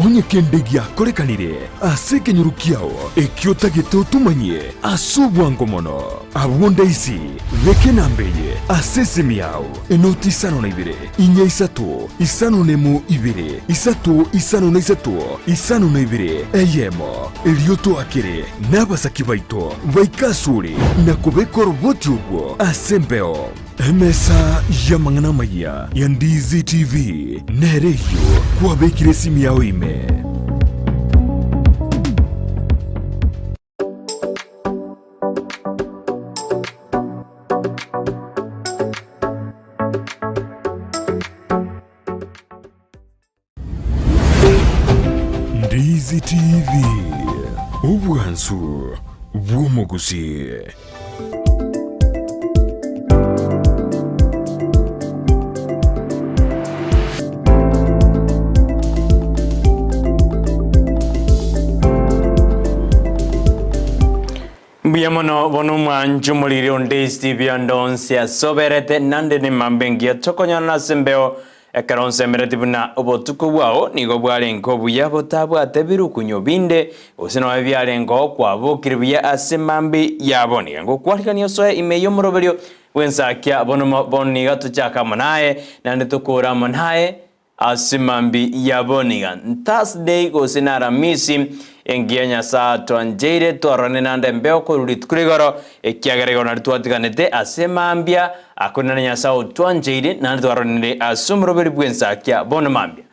onye kendegi akorekanire ase kenyuru kiao ekio tagete otumanye ase obwango mono abonda isi reke nambeye ase simi yao enoti isano na ibere inya isatu isano nemu ibere isatu isano na isatu isano na ibere eyemo elioto akire n'abasaki baito baikasure na kubeka roboti ubwo ase mbeo emesa ya mangana maya ya Ndizi TV nereyo kwabekire simi yao ime Ndizi TV ubwansu bw'omuguzi. Biamono bonuma njumuliri on Ndizi TV andonsia soberete nande ni mambengia tokonyana sembeo ekaronse meretibuna obotuko bwao nigo bwarengo buya botabwa tebiru kunyobinde osino ebyarengo kwabo kirbiya asemambi yaboni ngo kwalikaniyo soe imeyo moroberio wensakia bono boniga tuchaka manae nande tukura manae asemambi yaboniga Thursday go sinara misi engianya sa twanjeire twarone nande mbeo ko rutkurigoro ekiagarego na twatiganete asemambia akonanya sa twanjeire nande twarone asumroberi bwensa kya bonomambia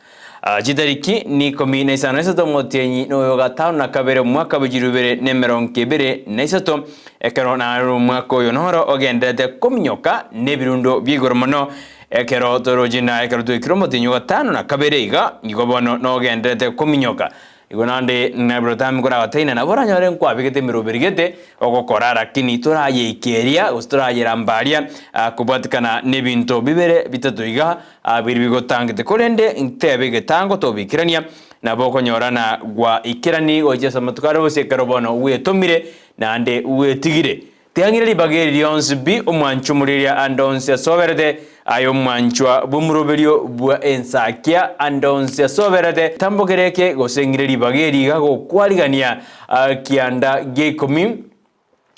jitariki ni komine sana seto motenyi no yoga taun na kabere mwaka bujirubere nemeronkebere naisato ekero na mwaka yonoro ogendete komnyoka nebirundo bigormono ekero torojina ekero tu ikromotenyo gatano na kabere iga nigobono no gendete komnyoka igonande nabrotam kora wataina na bora nyore nkwa bigete miroberigete okokora rakini toraye ikeria ustoraye rambaria kubatikana nebinto bibere bitatu iga biri bigotangete korende ntebe getango to bikirania na boko nyorana gwa ikirani oje samatukaro bose karobono uwe tomire nande uwe tigire tiangire libageri lyons bi omwanchumuriria andonse soberede ayo mwanchwa bumuroberio bwa ensakia andonse soberede tambogereke gosengire libageri gago kwaligania kianda gekomi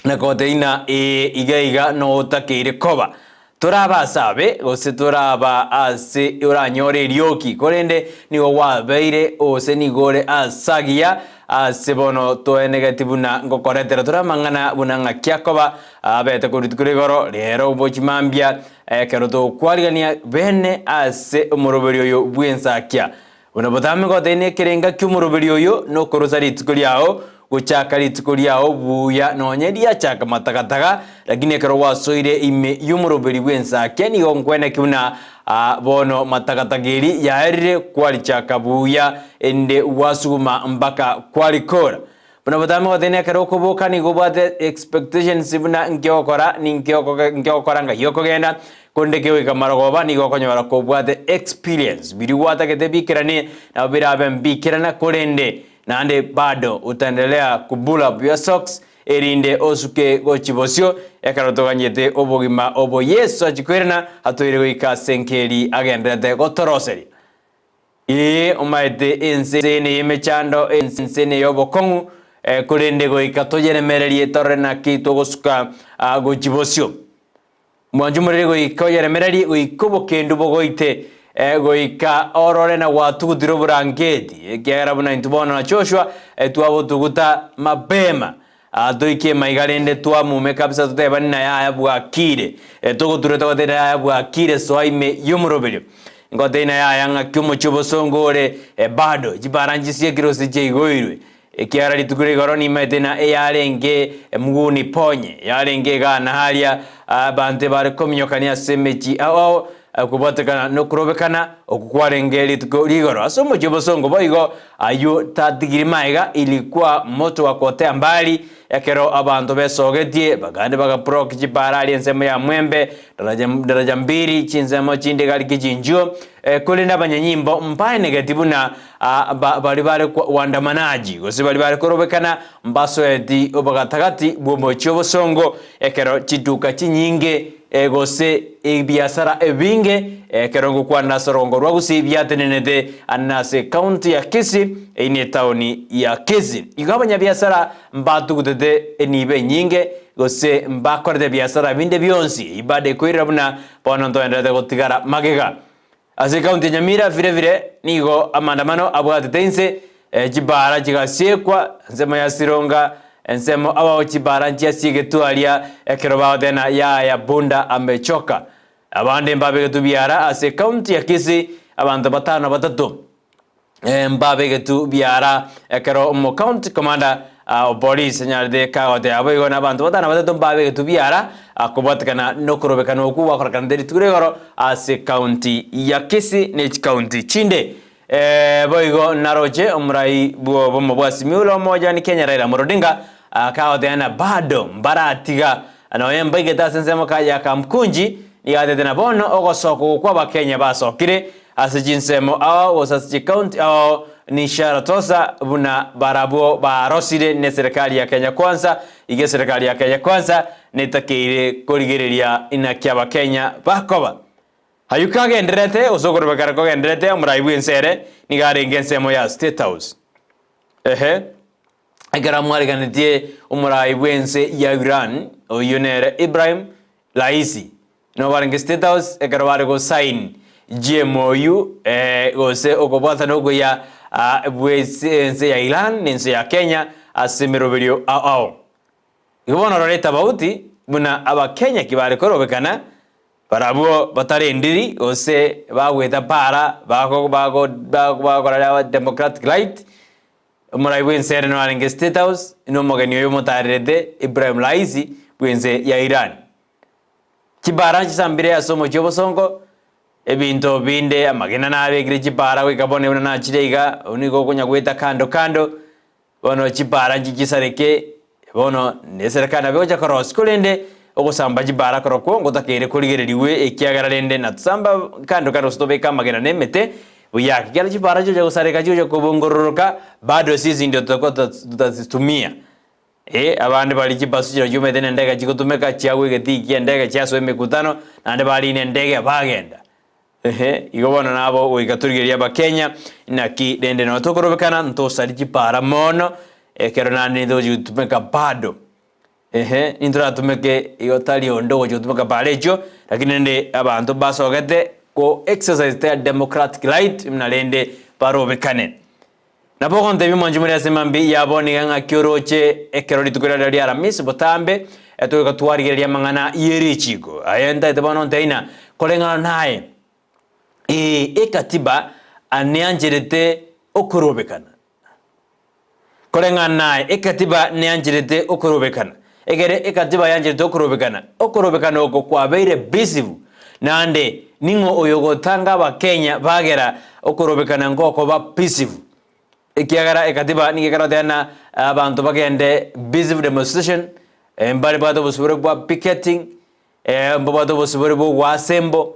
na koteina igaiga no takeire koba turaba sabe gose turaba ase uranyore ryoki korende niwo wabeire ose nigore asagia sebono to negative na ngokoretera turamangana bunanga kyakoba abete kuritukurigoro rero bochimambia kero to kwaligania bene ase umoroberio yo bwensakia unabotame gotene kerenga kyumoroberio yo no korosari tukuriao guchakari tukuriao buya nonyeria chaka matakataga lakini kero wasoire ime yumoroberi bwensakia ni gonkwena kiuna bono matakatagiri yaerire kwali chaka buya ende wasuma mpaka kwali kora buna batame watene karoko boka ni gobate expectations ibuna nkyokora ni nkyokora nga yokogenda kondeke wika maragoba ni gokonyora ko bwate experience biri wata kete bikirani na birabe mbikirana korende nande bado utaendelea kubula up your socks erinde osuke gochibosio ekarotoganyete obogima obo Yesu achikwirana hatoire wika senkeri agendete gotoroseri omaete ensene yemechando ensene yobokongu kurende goika toyeremererie torrena kito gosuka gochibosio mwanjumurire goika yeremererie goikobo kendo bogoite goika orore na watu kudiro burangeti kiara buna intubona na Joshua tuabo tuguta mapema doike maigarende twa mume kabisa tutebani na ya bwakire tugo tureta gotera ya bwakire soaime yumuroberio ngoteina ya yanga kyumo chobosongore bado jibaranjisie kirosi cheigoirwe kiara litukure goroni metena yarenge muguni ponye yarenge gana halia bante bare komnyokania semechi ao kubatekana no kurobekana okukwarengeli tukorigoro asomo chobosongo boigo ayo tatigiri maiga ilikuwa moto wa kotea mbali yakero abantu besogetie bagande bagapro kijibarali ensemo ya mwembe daraja mbiri chinsemo chinde gali kijinjo kulinda banyanyimbo mbaye negativu na bali wandamanaji gose bali korobekana mbaso eti obagatagati bwomo chobosongo yakero chiduka chinyinge gose biashara ebinge kerongo kwa nasorongo rwagusi byatenenete anase county ya Kisii ine tauni ya Kisii igabanya biashara mbatugutete enibe nyinge gose mbakorede biashara binde byonsi ibade kwira buna bononto endete gotigara magega ase county Nyamira vire nigo amandamano abwatetense jibara jigasiekwa nsema ya Sironga ensemo abaho chibara njia sigetwalia ekeroba tena ya bunda amechoka abande mbabe getubiara ase county ya Kisii abantu batano batatu mbabe getubiara ekero mo county commander police nyarde kaote abo na abantu batano batatu mbabe getubiara akubatikana nokurobekana okuwa korakana deri turegoro ase county ya Kisii ne county chinde boigo naroje umurai bomo bwasimiulo moja ni Kenya Raila Odinga akaoteana bado mbaratiga anoyemba igetasensemo kaya kamkunji nigatete bono ogosoko kwa bakenya basokire asijinsemo awo osasi county awo ni sharatosa buna barabo barosire ne serikali ya Kenya Kwanza ige serikali ya Kenya Kwanza netakire korigereria inakia bakenya bakoba hayukage enderete osokoro bakarako enderete umurai bwensere nigarenge nsemo ya State House agara mwariganitie umurai bwense ya Iran oyonere Ibrahim Raisi no barenge State House agara barego sign GMOU gose okobata nogo ya bwense ya Iran nense ya Kenya asemeroberio ao ibona roreta bauti buna aba Kenya kibare korobekana barabo batarendiri ose bagweta para bago democratic right umurai bwense no arenge State House ino mogani yo motarede Ibrahim Raisi bwense ya Iran kibara kisambire asomo cyobosongo ebinto binde amagena nabe gire kibara wikabone na chirega unigo kunya gweta kando bono kibara kisareke bono neserekana beoja cross kulende ogusamba kibara koroko ngotakere kurigereriwe ekiagararende na tsamba kando stobeka magena nemete uyaki kala kibara cyo gusareka cyo kubongororoka bado sisi ndio tutazitumia abandi bali kibasujira yumete ndega kigutumeka cyawe getiki ndega cyaso emekutano nande bali ndege bagenda igobona nabo wigaturigeria bakenya naki dende no tokorobekana ntosari kibara mono ekero nani ndo yutumeka bado indra tumeke yotali ondo yutumeka balejo lakini nende abantu basogete ko exercise their democratic right mnalende barobekane naboko ntebi manjumuri asemambi yaboni ganga kyoroche ekero litukira dali aramis botambe etoka tuwarigeria mangana yerichigo ayenda etobono nteina kolengana naye ekatiba aneanjerete okurobekana kolengana naye ekatiba neanjerete okurobekana egere ekatiba yanjerete okurobekana oko kwabeire bisivu nande ningo oyogotanga bakenya bagera okurobekana ngoko ba peaceful ekiagara ekatiba nigekara tena abantu bagende peaceful demonstration mbali bato busubure bwa picketing mbabato busubure bwa asembo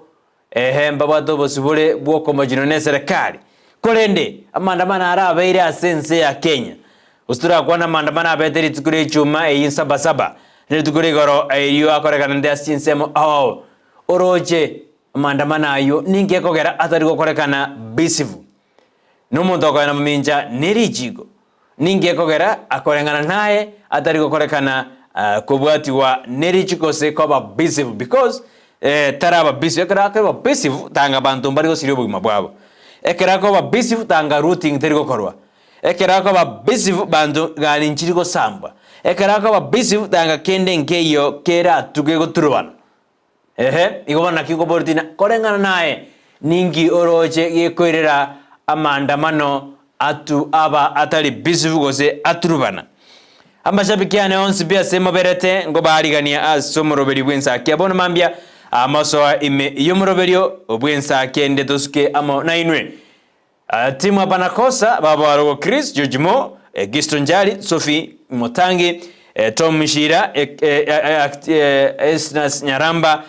mbabato busubure bwa komajino ne serikali kolende amandamana arabeire asense ya Kenya ustura kwana amandamana abeteri tukure chuma saba ne tukure goro iyo akorekana ndasinsemo awo oroje amandamana ayo ninge kogera atari gokorekana bisivu n'umuntu akwana muminja nerijigo ninge kogera akorengana naye atari gokorekana kubwati wa nerijigo se koba bisivu because taraba bisivu ekera koba bisivu tanga bantu mbari go siriyo bugima bwabo ekera koba bisivu tanga routing teri gokorwa ekera koba bisivu bantu gali nchirigo samba ekera koba bisivu tanga kende nkeyo kera tugego turubana igobana kiko bortina korengana naye ningi oroje yekoirera amandamano atu aba atali bisivu gose aturubana amashabikiane onsi bia sema berete ngo barigania asomoroberi bwensa kiabona mambia amasoa ime yomoroberio obwensa kende tosuke amo nainwe timu apanakosa baba warogo Chris Jojimo Giston Njali Sophie Motangi Tom Mishira Esnas Nyaramba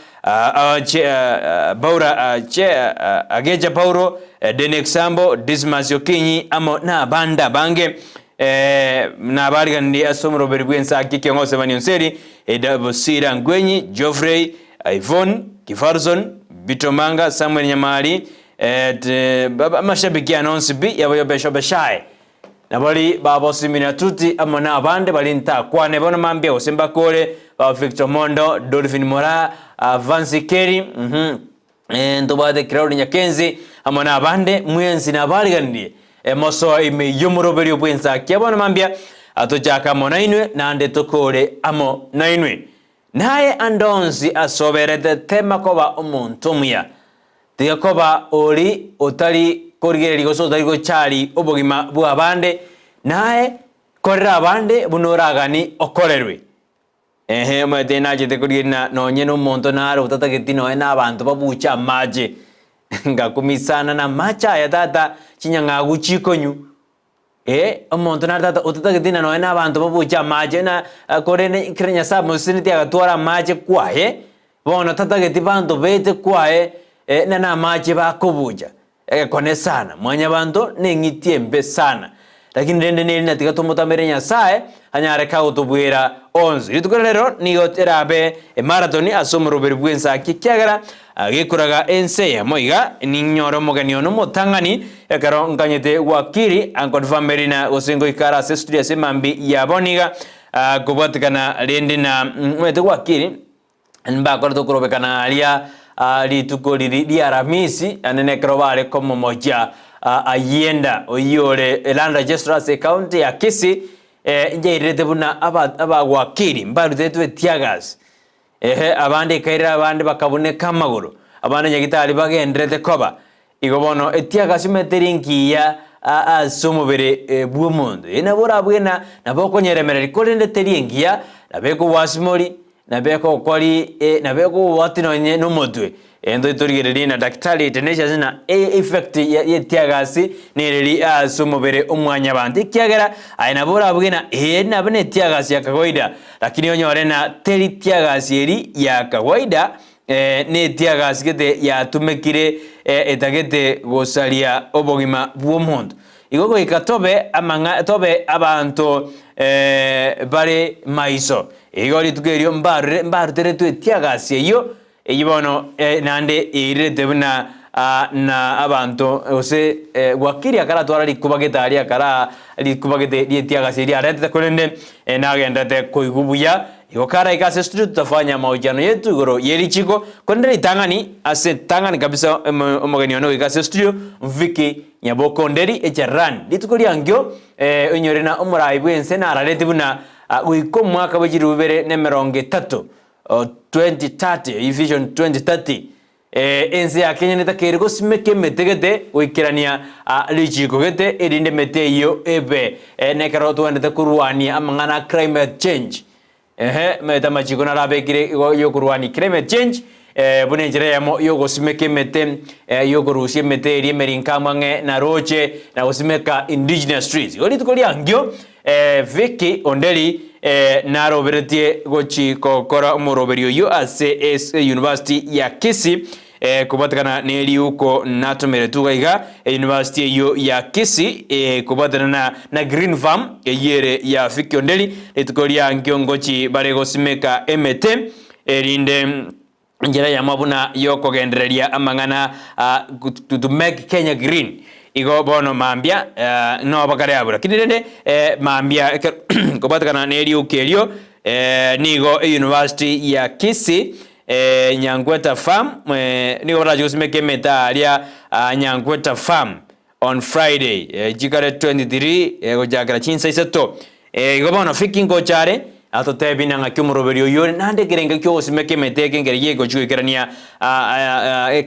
Baura Ageja Pauro Denek Sambo Dismas Yokinyi amo na banda bange na bariga ndi asomro beribwensa kike ngose banyonseri Edabosira Ngwenyi Geoffrey Yvonne Kifarson, Bitomanga, Samuel Nyamali, mashabiki anonsi bi yabo besho beshae na bali babo simina tuti amona abande bali nta kwane bona mambia osemba kole ba Victor Mondo, Dolphin Mora, Vansi Kerry, ndobade crowd nyakenzi amona abande mwenzi na bali gandie moso ime yumuroberi obwenza kyabona mambia atojaka mona inwe na ande tokole amo na inwe naye andonzi asoberete tema koba omuntu muya tigakoba oli otali korigeri goso otali gochari obogima bwa abande naye korera abande bunoragani okorerwe mwete naje tekorigina nonye n'omuntu naro utatagitino ena abantu babucha maje ngakumisana na macha ya tata chinyanga guchikonyu omuntu naro tata utatagitino no ena abantu babucha maje na korene kirenya sabo siniti agatwara maje kwahe bona tatagiti bantu bete kwahe na maji bakubuja kone sana mwanya bantu nengitie mbe sana lakini rende neli natika tumutamere nyasaye hanyare ka utubwira onzi ritukorero niyo terabe marathoni asomuruberi bwensa kikyagara agikuraga ense moiga ninyoro moganio no motangani ekaro nganyete wakiri ankonfameri na osingo ikara se studio se mambi ya boniga kubatikana rende na mwete wakiri nba korto kurobekana alia lituko lili aramisi anene krobale komo moja ayenda oyore Land Registrar County ya Kisii nje irete buna aba wakiri mbaru tetwe tiagas abande kaira abande bakabune kamaguru abande nyagitali bagendrete koba igobono etiagas meteringiya asomubere bw'omundu enabora bwena nabokonyeremera kolende teriengiya nabeko wasimori nabeko kwali nabeko watino nye nomotwe endo itorigereri na daktari tenesha zina effect ye tiagasi nereri asomubere omwanya bandi kyagera ainabora bwena nabene tiagasi ya kawaida lakini onyore na teri tiagasi eri ya kawaida ne tiagasi gete ya tumekire etagete gosalia obogima bw'omuntu igoko ikatobe amanga tobe abantu bare maiso igori tugerio mbaru teretu tiagasi yo yibono nande irete buna na abantu ose wakiri akara twara likubageta ali akara likubagete tiagasi ri arete kolende nagendete koigubuya yokara ikase studio tutafanya mahojiano yetu igoro yeri chiko kondere itangani ase tangani kabisa omogeniono ikase studio mviki nyaboko nderi echaran litukori angyo onyorena omurai bwense na ararete buna uiko mwaka bajiri ubere nemeronge 3 2030 vision 2030 ense ya Kenya netakere go simeke metegete oikirania lichiko gete erinde mete iyo ebe nekaro twende kurwania amangana climate change meta machiko na rabekire yo kurwani climate change bunenjere yamo yo gosimeke mete yo gorusie mete eri merinkamwange na roche na gosimeka indigenous trees goli tukoli angyo Vicky Ondeli naro beretie gochi kokora muroberio yo ase University ya Kisii kubatakana neri uko natomere tugaiga University yo ya Kisii kubatana na Green Farm yere ya Vicky Ondeli litukoria ngiongochi barego simeka emete erinde njera ya mabuna yo kogendereria amangana to make Kenya green igo bono mambia no bakare abura kinirende mambia kubatakana neri ukerio nigo University ya Kisii Nyangweta Farm nigo barajo simeke metalia Nyangweta Farm on Friday jikare 23 gojakara chinsa isato igo bono fikingo chare atotebi nanga kyumuroberio yo nande kirenga kyo simeke meteke ngeriye gochukirania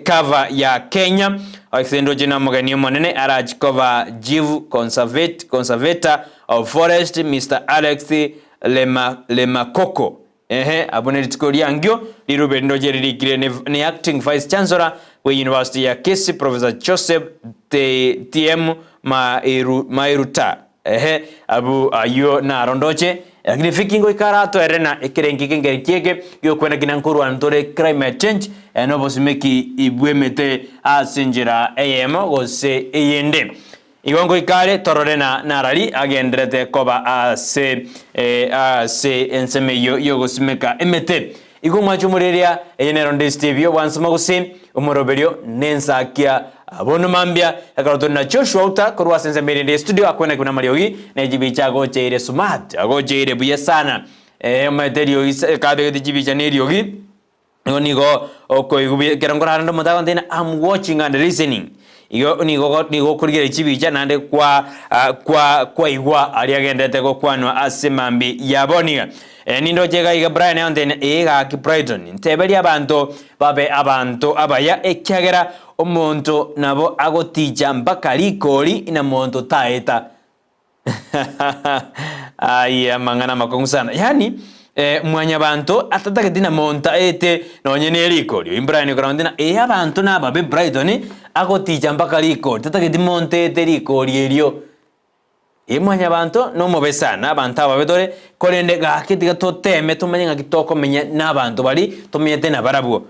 cover ya Kenya extendo jina mogani monene araj cover Jivu conservator of forest Mr. Alex Lemakoko abone litikoria ngyo lirube ndojeri likire ne acting vice chancellor we University ya Kisii Professor Joseph TM Mairuta abu ayo na rondoche lakini fikingo ikarato erena ekerengike ngerikieke yo kwenda kinankuru antore climate change enobo simeki ibwemete asinjira ayemo gose eyende igongo ikale tororena narali agendrete koba ase enseme yo gosimeka emete igo mwachumureria eyenero ndestevio wansoma guse umoroberio nensakia abono mambia akaroto na Joshua uta korwa sense mbere studio akwena kuna mariogi na jibi chago cheire smart ago cheire buya sana materio kabe de jibi chaniriogi nigo okoigubi kerangora ndo mutago ndena I'm watching and listening iyo nigo kurigera chibicha nande kwa igwa aliagendete ko kwanwa asemambi yaboniga nindo chega iga Brian Anten ega ki Brighton ntebeli abantu babe abantu abaya ekyagera omuntu nabo agotija mpaka likoli ina muntu taeta aya mangana makongu sana yani mwanya bantu atatake dina monta ete nonye ne likoli imbrani grandina abantu naba be Brighton agotija mpaka likoli tatake di monte ete likoli elio mwanya bantu no mobesana abantu ababedore kolende gakitiga toteme tumenye kitoko menya nabantu bali tumenyete na barabuo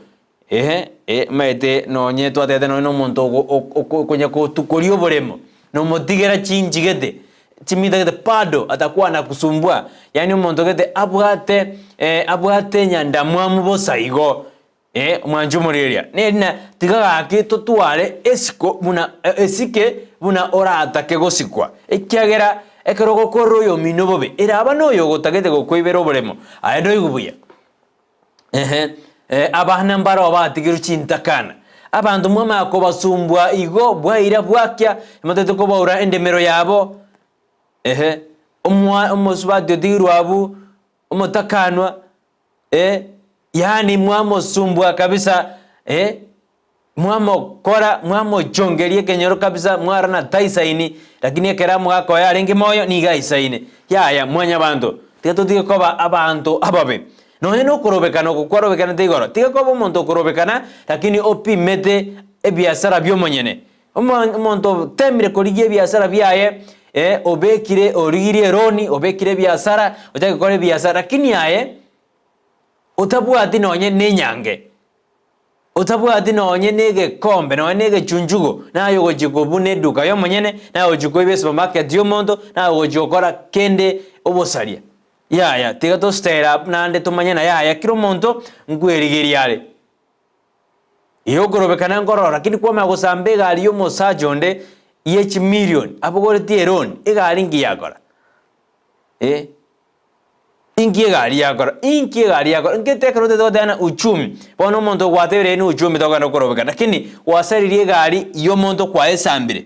maete nonye twatete no muntu kunya kutukolio boremo no motigera chinjigete chimidagete pado atakuwa na kusumbua yani umuntu gete abwate nyanda mwamu bosaigo mwanjumureria nena tigaga kito tuare esike buna orata kegosikwa ekyagera ekerogo koroyo minobobe eraba noyo gotagete gokwibero boremo aendo igubuya abana mbaro batigiru chintakana abantu mwama ko basumbwa igo bwaira bwakya imatete ko baura endemero yabo umosubade dirwabu umutakanwa yani mwamo sumbwa kabisa mwamo kora mwamo jongerie kenyoro kabisa mwarana taisaini lakini ekeramu gako yarengi moyo ni gaisaine ya mwanya bantu tigato tigakoba abantu ababe no kurobekana kukorobekana tigoro tigakoba umuntu kurobekana lakini opimete ebiasara byo monyene umuntu temire korigie biasara byaye obekire origirie roni obekire biasara utake kore biasara lakini yaye utabwati nonye nenyange utabwati nonye nege kombe nonye nege chunjugo nayo gojikubu neduka yo monyene nayo gojikubu supermarket yo mondo nayo gojokora kende obosaria ya tigato stare up nande tumanyena ya kiro monto ngwerigiriare iyo gorobekana ngorora lakini kwa magosambega aliyo mosajonde yech million abogore tieron egari ngiyakora ingi gari yakora ngete karote dodana uchumi bono monto gwatebere ni uchumi tokana korobeka lakini wasaririe gari yo monto kwa esambire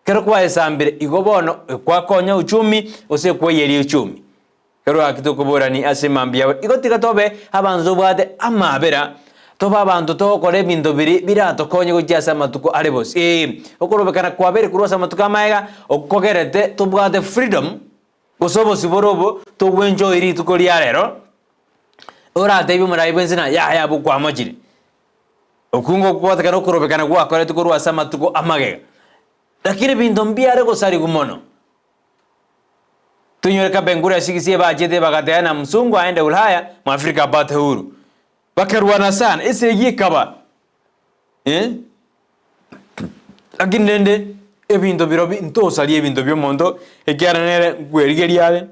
kero kwa esambire igo bono kwa konya uchumi ose kweyeri uchumi kero akitokobora ni asemambia igo tikatobe abanzo bwate amabera toba abantu tokore bintu birato konye kujasa matuko arebos okorobekana kwa bere kurosa matuka maega okogerete tobwate freedom gosobo siborobo to wenjo iri tukori arero ora debi murayibenzina ya bukwa majiri okungo kwata kano korobekana gwa kore tukorwa sama tuko amagega lakini bintu mbiare gosari gumono tunyoreka bengura sigisie bajete bagateana msungu aende Ulaya mu Afrika bate huru bakarwana sana ese yikaba lakini nende ebintu birobi ntosali ebintu byo mondo ekiaranere gwerigeryale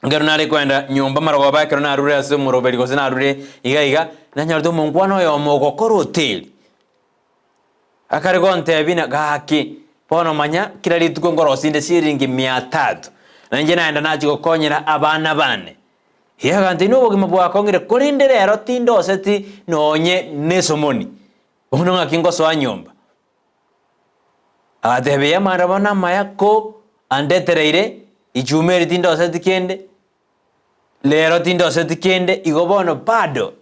ngero nare kwenda nyumba marogo ba kero narure ase muroberi gose narure iga nanyardo mongwano yo mogo koro hotel akare gonte bina gaki pono manya kirali tuko ngoro sinde siringi 300 nanje naenda nacho konyera abana bane yaga ndino bogima bwakongere korindere ero tindo seti nonye nesomoni uno ngakingo so anyomba adebe ya marabana mayako andetereire ijumeri tindo seti kende lero tindo seti kende igobono pado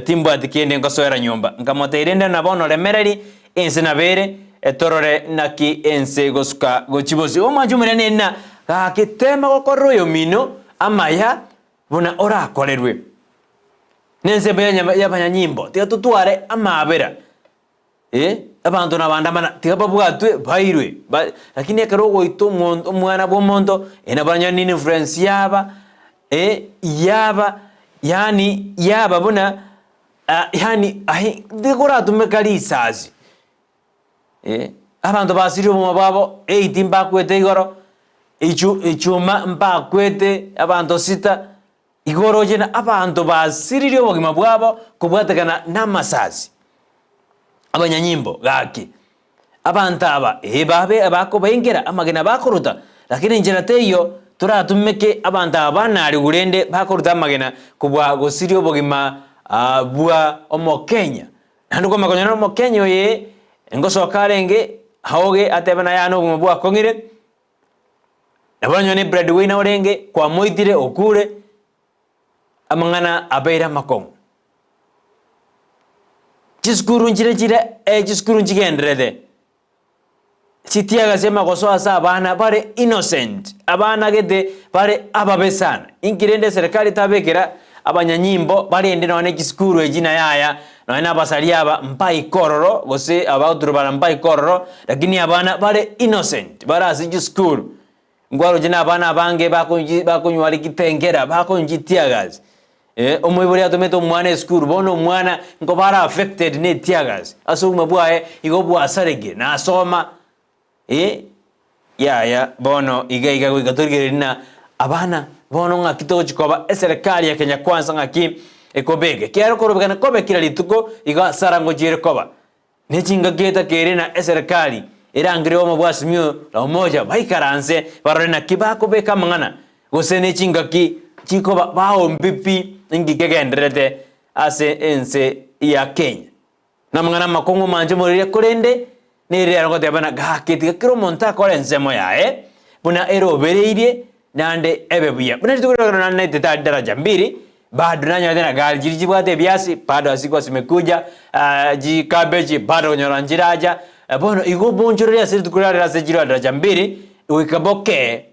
timbo atikende ngoso era nyomba ngamoteirende nabono remereri ense nabere etorore naki ense gosuka gochibosi omajumere nena kakitema gokoroyo mino amaya buna ora kolerwe nense benya yabanya nyimbo tiga tutware amabera abantu nabandamana tiga babwatwe bairwe lakini akarogo ito mwana bomondo enabanya ni influence yaba yaba buna yani dikora tumekali sazi abantu basiriyo mu babo 18 bakwete igoro ichuma mbakwete abantu sita igoro jena abantu basiriri obogima bwabo kubwatakana n'amasazi abanyanyimbo gaki abantu aba babe abako bayengera amagena bakoruta lakini njera teyo turatumeke abantu abana ari gurende bakoruta amagena kubwa gosiri obogima bwa omokenya nduko makonyana omokenya ye ngoso karenge haoge atebana yano obogima bwa kongire nabanyo ne breadwinner orenge kwa moitire okure amangana abeira makong chiskuru njigendrede sitiaga sema kosoa sa abana bare innocent abana gede bare ababesana inkirende serikali tabekera abanyanyimbo bare ende none chiskuru ejina yaya none abasali aba mpai kororo gose abauturu bara mpai kororo lakini abana bare innocent bara asiji school ngwaro jina abana abange bakonywali kitengera bakonjitiagazi omwiburi atometo mwana school bono mwana ngo bara affected ne tiagas aso mabwae igobwa sarege na asoma ya bono iga gatorgerina abana bono ngakito chikoba serikali ya Kenya Kwanza ngaki ekobege kiaro korobegana kobe kila lituko iga sarango jire koba nechinga geta kerena serikali irangire omo bwasimyo la umoja baikaranse barona kibako beka mangana gosene chinga ki chikoba bao mpipi ngigegendrete ase ense ya Kenya na mangana makongo manje morire kurende nere arongote bana gaketi kiro monta kore nsemo ya buna ero bereirie nande ebebuya buna tukura na nete daraja mbili bado nanya tena gali jiribwate biasi bado asiko simekuja ji cabbage bado nyoranjiraja bono igo bonjore ya siri tukura ra sejiro daraja mbili wikaboke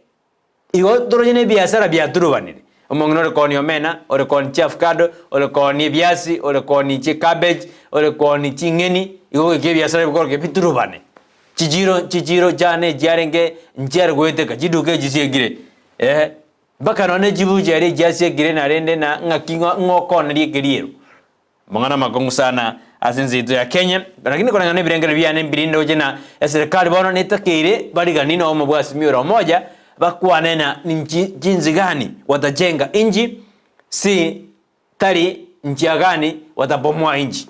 igo dorojene biasara bya turubanire omongno koni omena ore koni avocado ore koni biasi ore koni cabbage ore koni chingeni igo ke biasara bikoro ke biturubane chijiro jane jarenge njere gweteka jiduke jisiegire baka none jibuje ari jasiegire na rende na ngakingo ngokona liegiriero mongana makongu sana asinzito ya Kenya lakini kuna ngane birengere byane mbirindo jena serikali bono netakire bali ganino omo bwasimiro moja bakwanena ni jinsi gani watajenga inji si tari njia gani watabomoa inji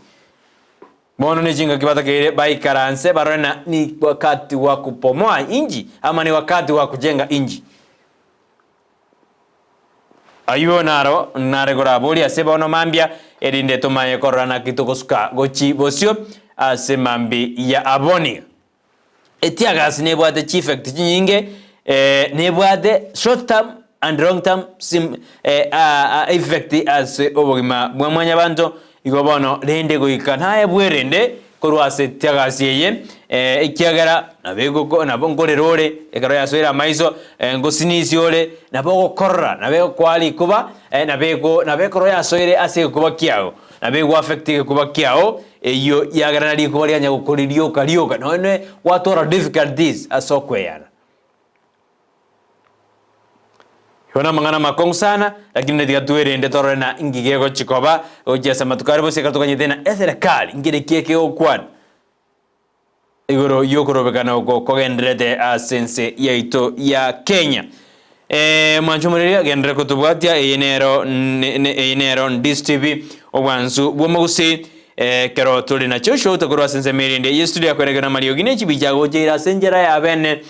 bono ni jinga kibata kire baikaranse barona ni wakati wa kupomoa inji ama ni wakati wa kujenga inji ayuo nare gora boli aseba ono mambia erinde tomaye korana kitokosuka gochi bosio asemambi ya aboni etiagas ne bwate chief effect nyinge ne bwate short term and long term effect as obogima mwanya bantu igobono rende goikana ebwerende korwase tiagas yeye ikiagara nabego nabongorerore ekaro yasoira maiso ngosinisiole nabego korra nabego kwali kuba nabego yasoire ase kuba kiao nabego affect kuba kiao iyo yagara nali kuba lyanya gukoririo karioka none watora difficulties asokweyana Hona mangana makong sana lakini ndiga tuerende torena ingigego chikoba ojesa matukaribo sekatokanye tena serikali ngire kieke okwan igoro yokoro bekana uko kogendrete asense yaito ya Kenya mwanchumuria gendre kutubwatia enero DSTV obwansu bwomugusi kero tuli na chosho tokoro asense merinde yestudia kweregana Mario Ginechi bijago jira senjera ya bene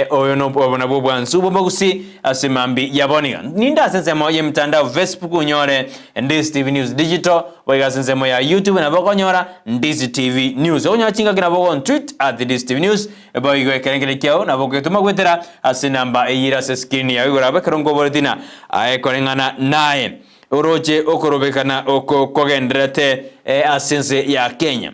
oyo no obona bwansu bwomugusi asimambi yaboniga ninda asense mo yemtandao Facebook unyore DSTV News Digital wega asense mo ya YouTube na bokonyora DSTV News onya chinga kina boko on tweet @DSTV News boy go kerengere kiao na boko tuma gwetera asinamba eyira se skin ya igora bakarongo boletina aekorengana nae oroje okorobekana oko kogendrete asense ya Kenya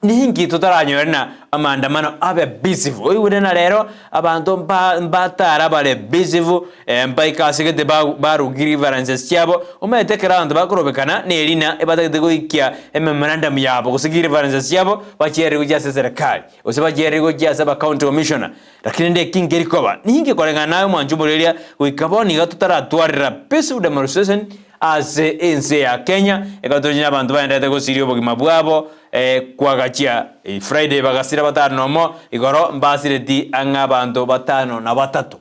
ningi tutaranyorena amandamano abe bisivu oyurena rero abantu mbatara bale bisivu mbaika sigete barugiri varances cyabo umetekera abantu bakorobekana nerina ebatagego ikia memorandum yabo kusigiri varances cyabo bachiyeri kujya serikali usibajiyeri kujya saba county commissioner lakini nde kingeri koba ningi korengana nayo mwanjumureria wikaboni gatutaratuarira peaceful demonstration as ense ya Kenya ekatonya abantu baendete ko sirio bogima bwabo kwagachia Friday bagasira batano mo igoro mbasire di anga abantu batano na batatu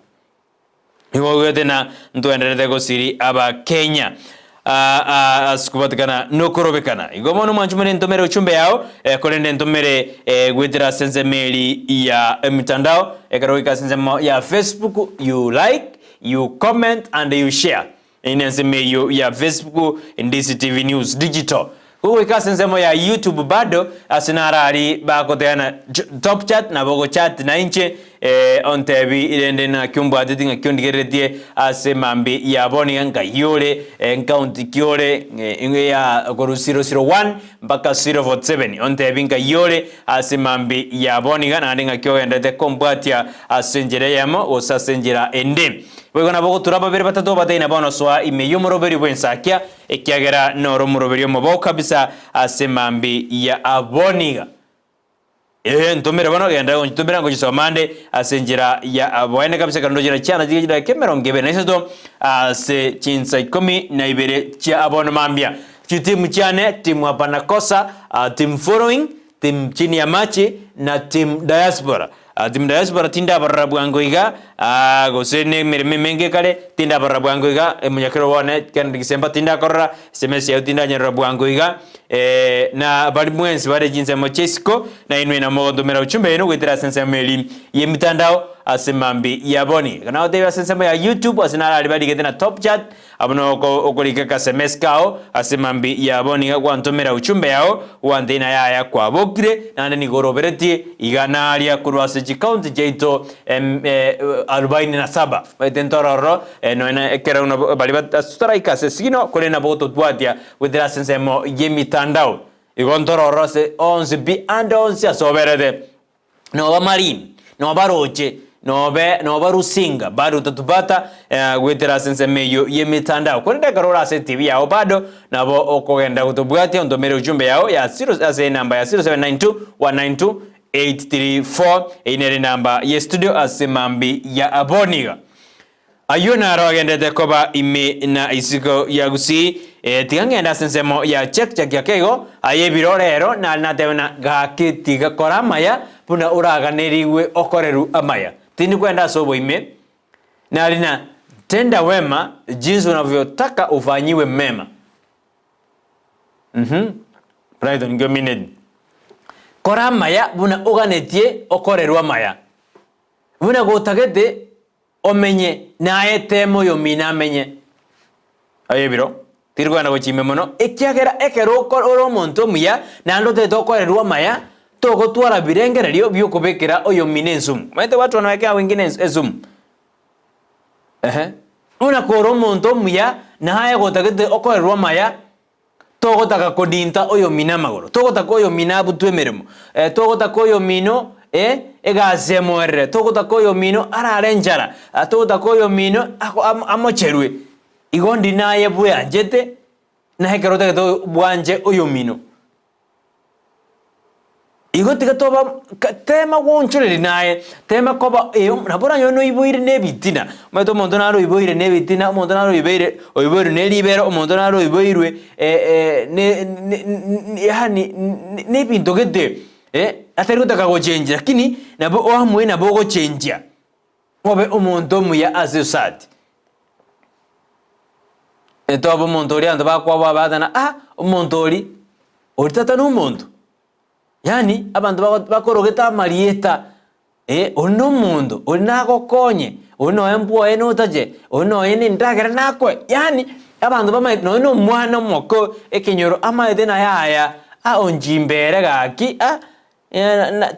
igo tena ntwenderete gosiri aba Kenya asikubatikana nokorobekana igo mono mwanchumene ntomere uchumbe yao kolende ntomere gwetera sensemeli ya mitandao ekarowika sensemo ya Facebook, you like, you comment and you share inensemeyo ya Facebook Ndisi TV News Digital. Kuweka sensemo ya YouTube bado asinarari bakoteana top chat na bogo chat na inche ontebi ilende na kyumba aditinga kyondigeretie asemambi ya boni nga yole county kyole ya koru 001 mpaka 047 ontebi nga yole asemambi ya boni nga nga kyogenda kombatia asenjere yamo osasenjera ende wegona bogo turaba bere batatu bataina bono swa imeyo moroberi bwensakia ekyagera noro moroberi mo kabisa asemambi ya aboniga ntomere bono genda ngo ntomera ngo gisomande asenjera ya abone kabisa kando jira cyana jigira kemero ngebe neseto ase chinsa 12 cha abono mambia timu cyane timu hapana kosa team following team chini ya machi na team diaspora team diaspora tinda barabwango iga gosene menge kale tinda barabwango iga munyakero wone kandi December tinda korra semesi ya tinda nyarabwango iga na bali mwensi bale jinse mo Chesco na inwe na modo mera uchumbe eno gwetera sensemeli ye mitandao asemambi ya boni kana otewa sensemo ya YouTube asinara alibadi getena top chat abono okolika ka semeskao asemambi ya boni kwa ntomera uchumbe yao wandina ya kwa bokire nande ni gorobereti iganaria kurwase county jaito 47 baitentororo no ena ekera una baliba strike sesino kolena boto twatia gwetera sensemo ye mitandao igontororo se 11 bi and 11 asoberede no ba marin no baroche no barusinga bado tatubata gwetera sensemeyo ye mitandao kwenda karora se TV yao bado nabo okogenda kutubwati ondomere ujumbe yao ya 0 namba ya 0792192834 inere namba ye studio asemambi ya aboniga ayuna arogende koba ime na isiko ya gusi tigangenda sensemo ya check yakego ayebirorero na natebena gakitiga koramaya puna uraganeriwe okoreru amaya tini kwenda sobo ime na alina tenda wema jinsi unavyotaka ufanyiwe mema Brighton ngomined koramaya buna uganetie okoreru amaya buna gotagete omenye naye temo yo mina menye ayebiro tirwana gochime mono ekyagera ekero oro monto muya nando te tokorerwa amaya togo twara birengererio byokobekera oyo minensum maite watu wanaweka wengine ezum una koro monto muya na haya gotagete okorerwa amaya togo taka kodinta oyo mina magoro togo taka oyo mina butwemeremo togo taka oyo mino egasemorre togo taka oyo mino ararenjara togo taka oyo mino amocherwe igondi naye bwanjete na hekerota to bwanje oyo mino igotika toba tema wonchore naye tema koba nabora nyono iboire nebitina mato mondo naro iboire nebitina mondo naro iboire oiboire nelibero mondo naro iboirwe yani nebinto gede atarikuta kagochenja lakini nabo ohamwe nabo gochenja obe omonto muya asosati etobo montori ando bakwa badana omontori oritata no muntu yani abantu bakorogeta marieta ono mundo onago konye ono empo eno taje ono ene ndagera nakwe yani abantu bama no mwana moko ekinyoro amaide na yaya onjimbere gaki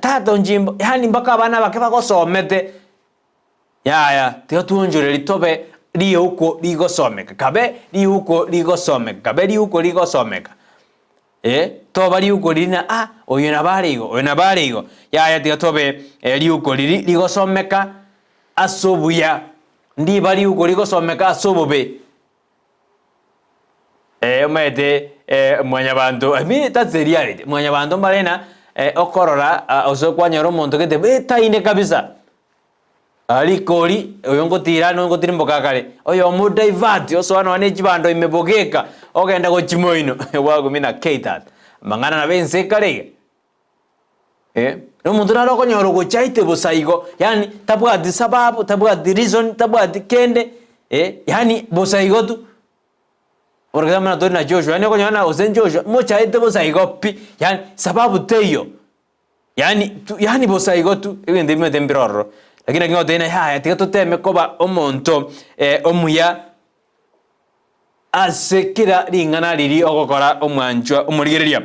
tata onjimbo yani mpaka abana bake bagosomete yaya tiyo tunjure litobe liyo uko ligosomeka kabe liyo uko ligosomeka kabe liyo uko ligosomeka to bali uko lina oyo nabarigo yaya tiyo tobe liyo uko ligosomeka asobuya ndi bali uko ligosomeka asobobe omete mwanyabantu ami that's the reality mwanyabantu marena okorora osokwanyoro monto kete betaine kabisa alikoli oyongo tira no ngo tirimboka kale oyo mu divert oswana wane chibando imebogeka ogenda go chimoino wago mina keitat mangana na bense kale no muntu naro konyoro gochaite bosaigo yani tabwati sababu tabwati reason tabwati kende yani bosaigo tu orgama na tori na Joshua yani konyana osen Joshua mochaite bosaigo pi yani sababu teyo yani bosaigo tu egende mete mbiroro lakini akingo tena haya tikatoteme koba omonto omuya asekira ringana riri ogokora omwanjwa omurigereria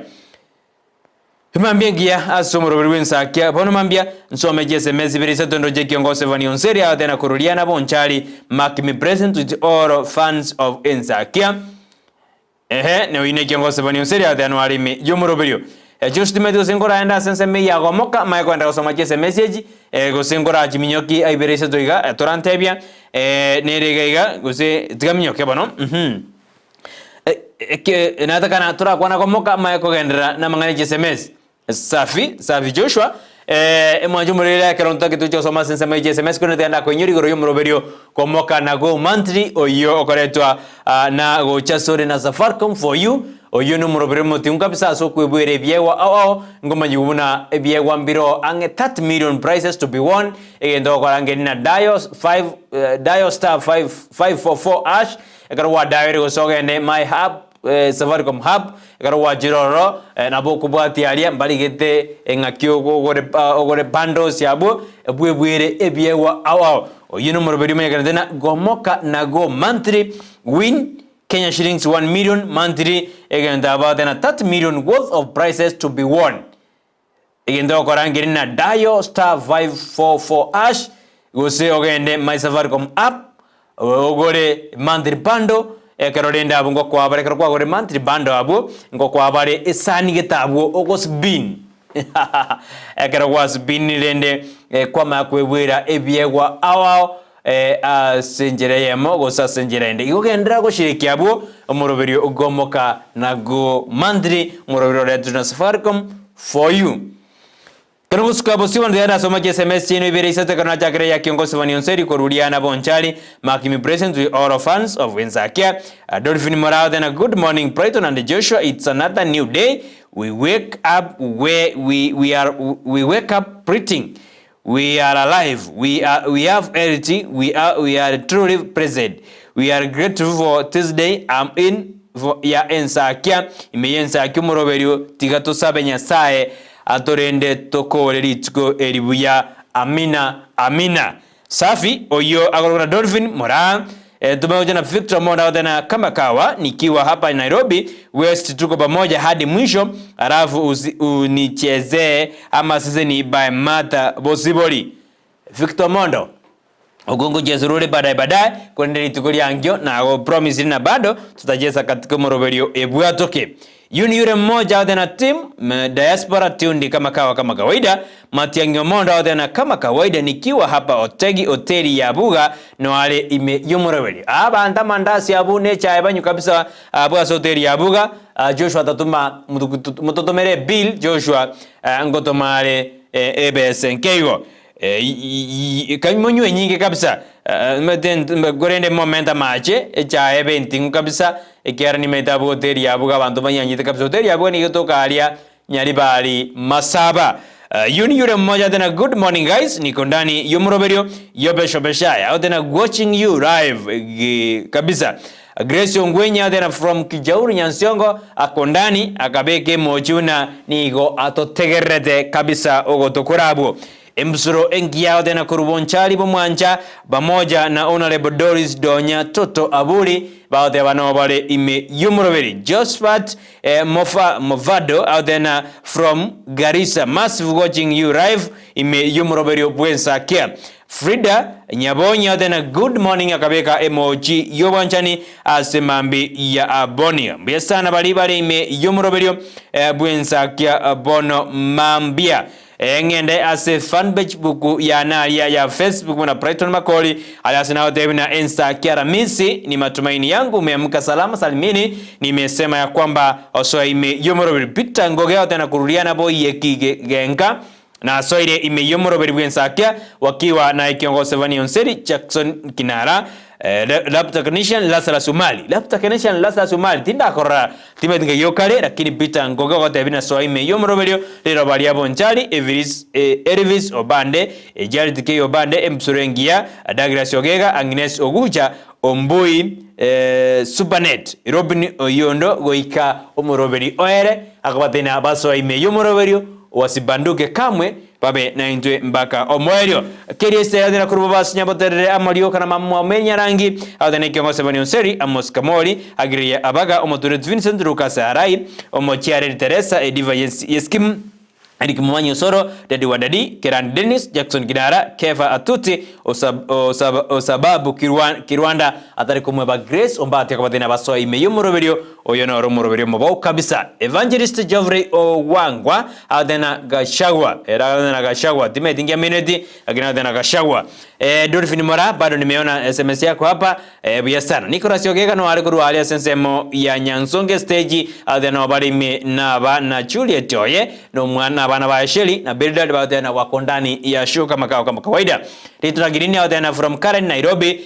Himambiengia asomoro wensakia bono mambia nsome SMS birisa tondo je kiongozi Vani Onseri tena kurudiana bonchari mark me present with all fans of Ensakia ne ine kiongozi Vani Onseri tena walimi yomoroberio just medio singora enda sense me ya gomoka mai kwenda kusoma message go singora jiminyoki ai birisa toiga torantebia nerega gose tigaminyoke bono nataka na tura kwa na gomoka mai kogendera na mangani SMS Safi Joshua mwanju murira keronta kitu cho soma sense mai SMS kuno tenda ko nyuri goro muroberio komoka na go monthly oyo okoretwa na go chasore na Safaricom for you oyo no muroberio muti kabisa so kwebwere byewa ao ngoma yubuna byewa mbiro ange 30 million prizes to be won egendo korange na Dios 5 Dios star 544 ash egarwa diary go sogende my hub Safaricom hub egarwa jiroro na boku bwati alia mbaligete engakyo ogore bundles yabo ebwebwere ebyewa ao oyo no muroberio megana gomoka na go monthly win Kenya shillings 1 million monthly again about 30 million worth of prizes to be won again do korange na Dial star 544 ash go say ogende my Safaricom app ogore monthly bundle ekarorenda abo ngo kwa bare kwa gore monthly bundle abo ngo kwa bare esani getabo ogos bin ekarwa spin lende kwa makwebwera ebyegwa awao senjere yemo gosa senjere ende igogendera goshirikia abo omuroberio ugomoka na go monthly muroberio retu na Safaricom for you kana busuka bosiwa ndera soma SMS chino ibere isate kana chakere ya kiongozi Vani Onseri korudiana bonchari marking present with all fans of Ensakia Dolphin Morao then a good morning Brighton and Joshua. It's another new day. We wake up where we wake up breathing. We are alive. We have energy. We are truly present. We are grateful for this day. I'm in for ya Ensakia. Imeyensakia muroberio tigato sabe nyasaye atorende tokore ritsko eribuya amina. Safi oyo agorona Dolphin Mora tumeoja na Victor Monda tena kama kawa nikiwa hapa Nairobi West tuko pamoja hadi mwisho alafu unichezee ama sisi ni by Mata Bosiboli Victor Mondo Ogongo jezurule baadaye kwendeni tukuli angyo na go promise na bado tutajeza katika muroberio ebwatoke yure mmoja tena team diaspora tundi kama kawaida Matiangyo Monda tena kama kawaida nikiwa hapa Otegi hoteli ya Buga no ale ime yumuroberio aba mandasi abune cha banyu kabisa Buga hoteli ya Buga Joshua tatuma mutotomere bill Joshua ngotomare EBSNKgo kanyonywe nyingi kabisa gorende momenta mache cha eventing kabisa ikiara ni metabu hoteli ya Buga abantu banyanyite kabisa hoteli ya Buga ni kutoka alia nyari bali masaba yure mmoja tena good morning guys niko ndani yumuroberio yobeshobeshaya tena watching you live kabisa Grace Ongwenya tena from Kijauri Nyansiongo akondani akabeke mochuna nigo atotegerete kabisa ogotokorabo Mbusuro engia tena kurubonchali bomwanja pamoja na Honorable Doris Donya Toto Abuli baadhi bano bale ime yumuroberio Josephat Movado out there from Garissa massive watching you live ime yumuroberio Bwensakia Frida Nyabonya tena good morning akabeka emoji yobanchani asemambi ya Abonia mbesana bali ime yumuroberio Bwensakia bono mambia ngende ase fanpage buku ya naria ya Facebook na Brighton Makoli alasina debi na Ensakia Ramisi ni matumaini yangu umeamka salama salimini nimesema ya kwamba oso ime yumuroberio Peter Ngogea tena kurudiana boy yekige genga na soire ime yumuroberio Ensakia wakiwa na kiongozi Vani Onseri Jackson Kinara lab technician Lazarus Umali. Lab technician Lazarus Umali tinda korra timetinga yokale lakini Peter Ngoga kote bina so ime yomroberio lero balia bonchali Erivis Obande Jared K Obande Emsurengia Douglas Ogega Agnes Ogucha Ombui Supernet Robin Oyondo goika omoroberi oere akabatena baso ime yomroberio wasibanduke kamwe babe na intwe mbaka omwerio kerieste yadena kurubabas nyabotere amario kana mamwa menya rangi adene kyongose bani onseri Amos Kamoli agriya abaga omoture Vincent Lucas Arai omochiare Teresa Ediva Yeskim Eric Mwanyo Soro Daddy Wadadi Keran Dennis Jackson Gidara Kefa Atuti Osababu Kirwanda atari kumweba Grace ombati akabatena baso ime yomoroberio oyono romoroberio mabao kabisa Evangelist Jovrey Owangwa adena Gashagwa adena Gashagwa time tingia minute agina adena Gashagwa Dolphin Mora bado nimeona SMS yako hapa bia sana Nicolas Ogega no ali kuru ali sensemo ya Nyansonge stage adena bali me na Juliet Oye no mwana bana ba Sheli na Bildad badena wako ndani ya show kama kawaida Lituragirini adena from Karen Nairobi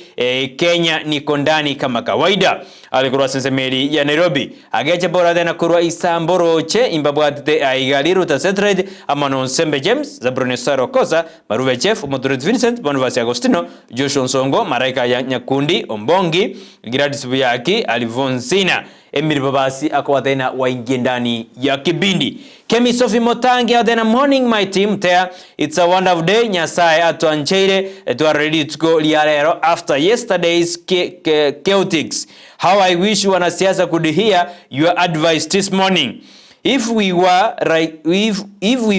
Kenya niko ndani kama kawaida alikuwa sensemeli ya Nairobi ageche bora adena kurwa Isamboroche imbabwatite aigaliru ta setrade amano Sembe James Zabronesaro Kosa Maruve Chef Motoret Vincent Bonvasi Agostino Joshua Nsongo Maraika ya Nyakundi Ombongi Gradis Buyaki Alivonsina Emir Babasi akwatena waingie ndani ya kibindi Kemi Sophie Motangi adena morning my team there it's a wonderful day Nyasaye atuancheire to are ready to go liarero after yesterday's chaotics how I wish wanasiasa could hear your advice this morning if we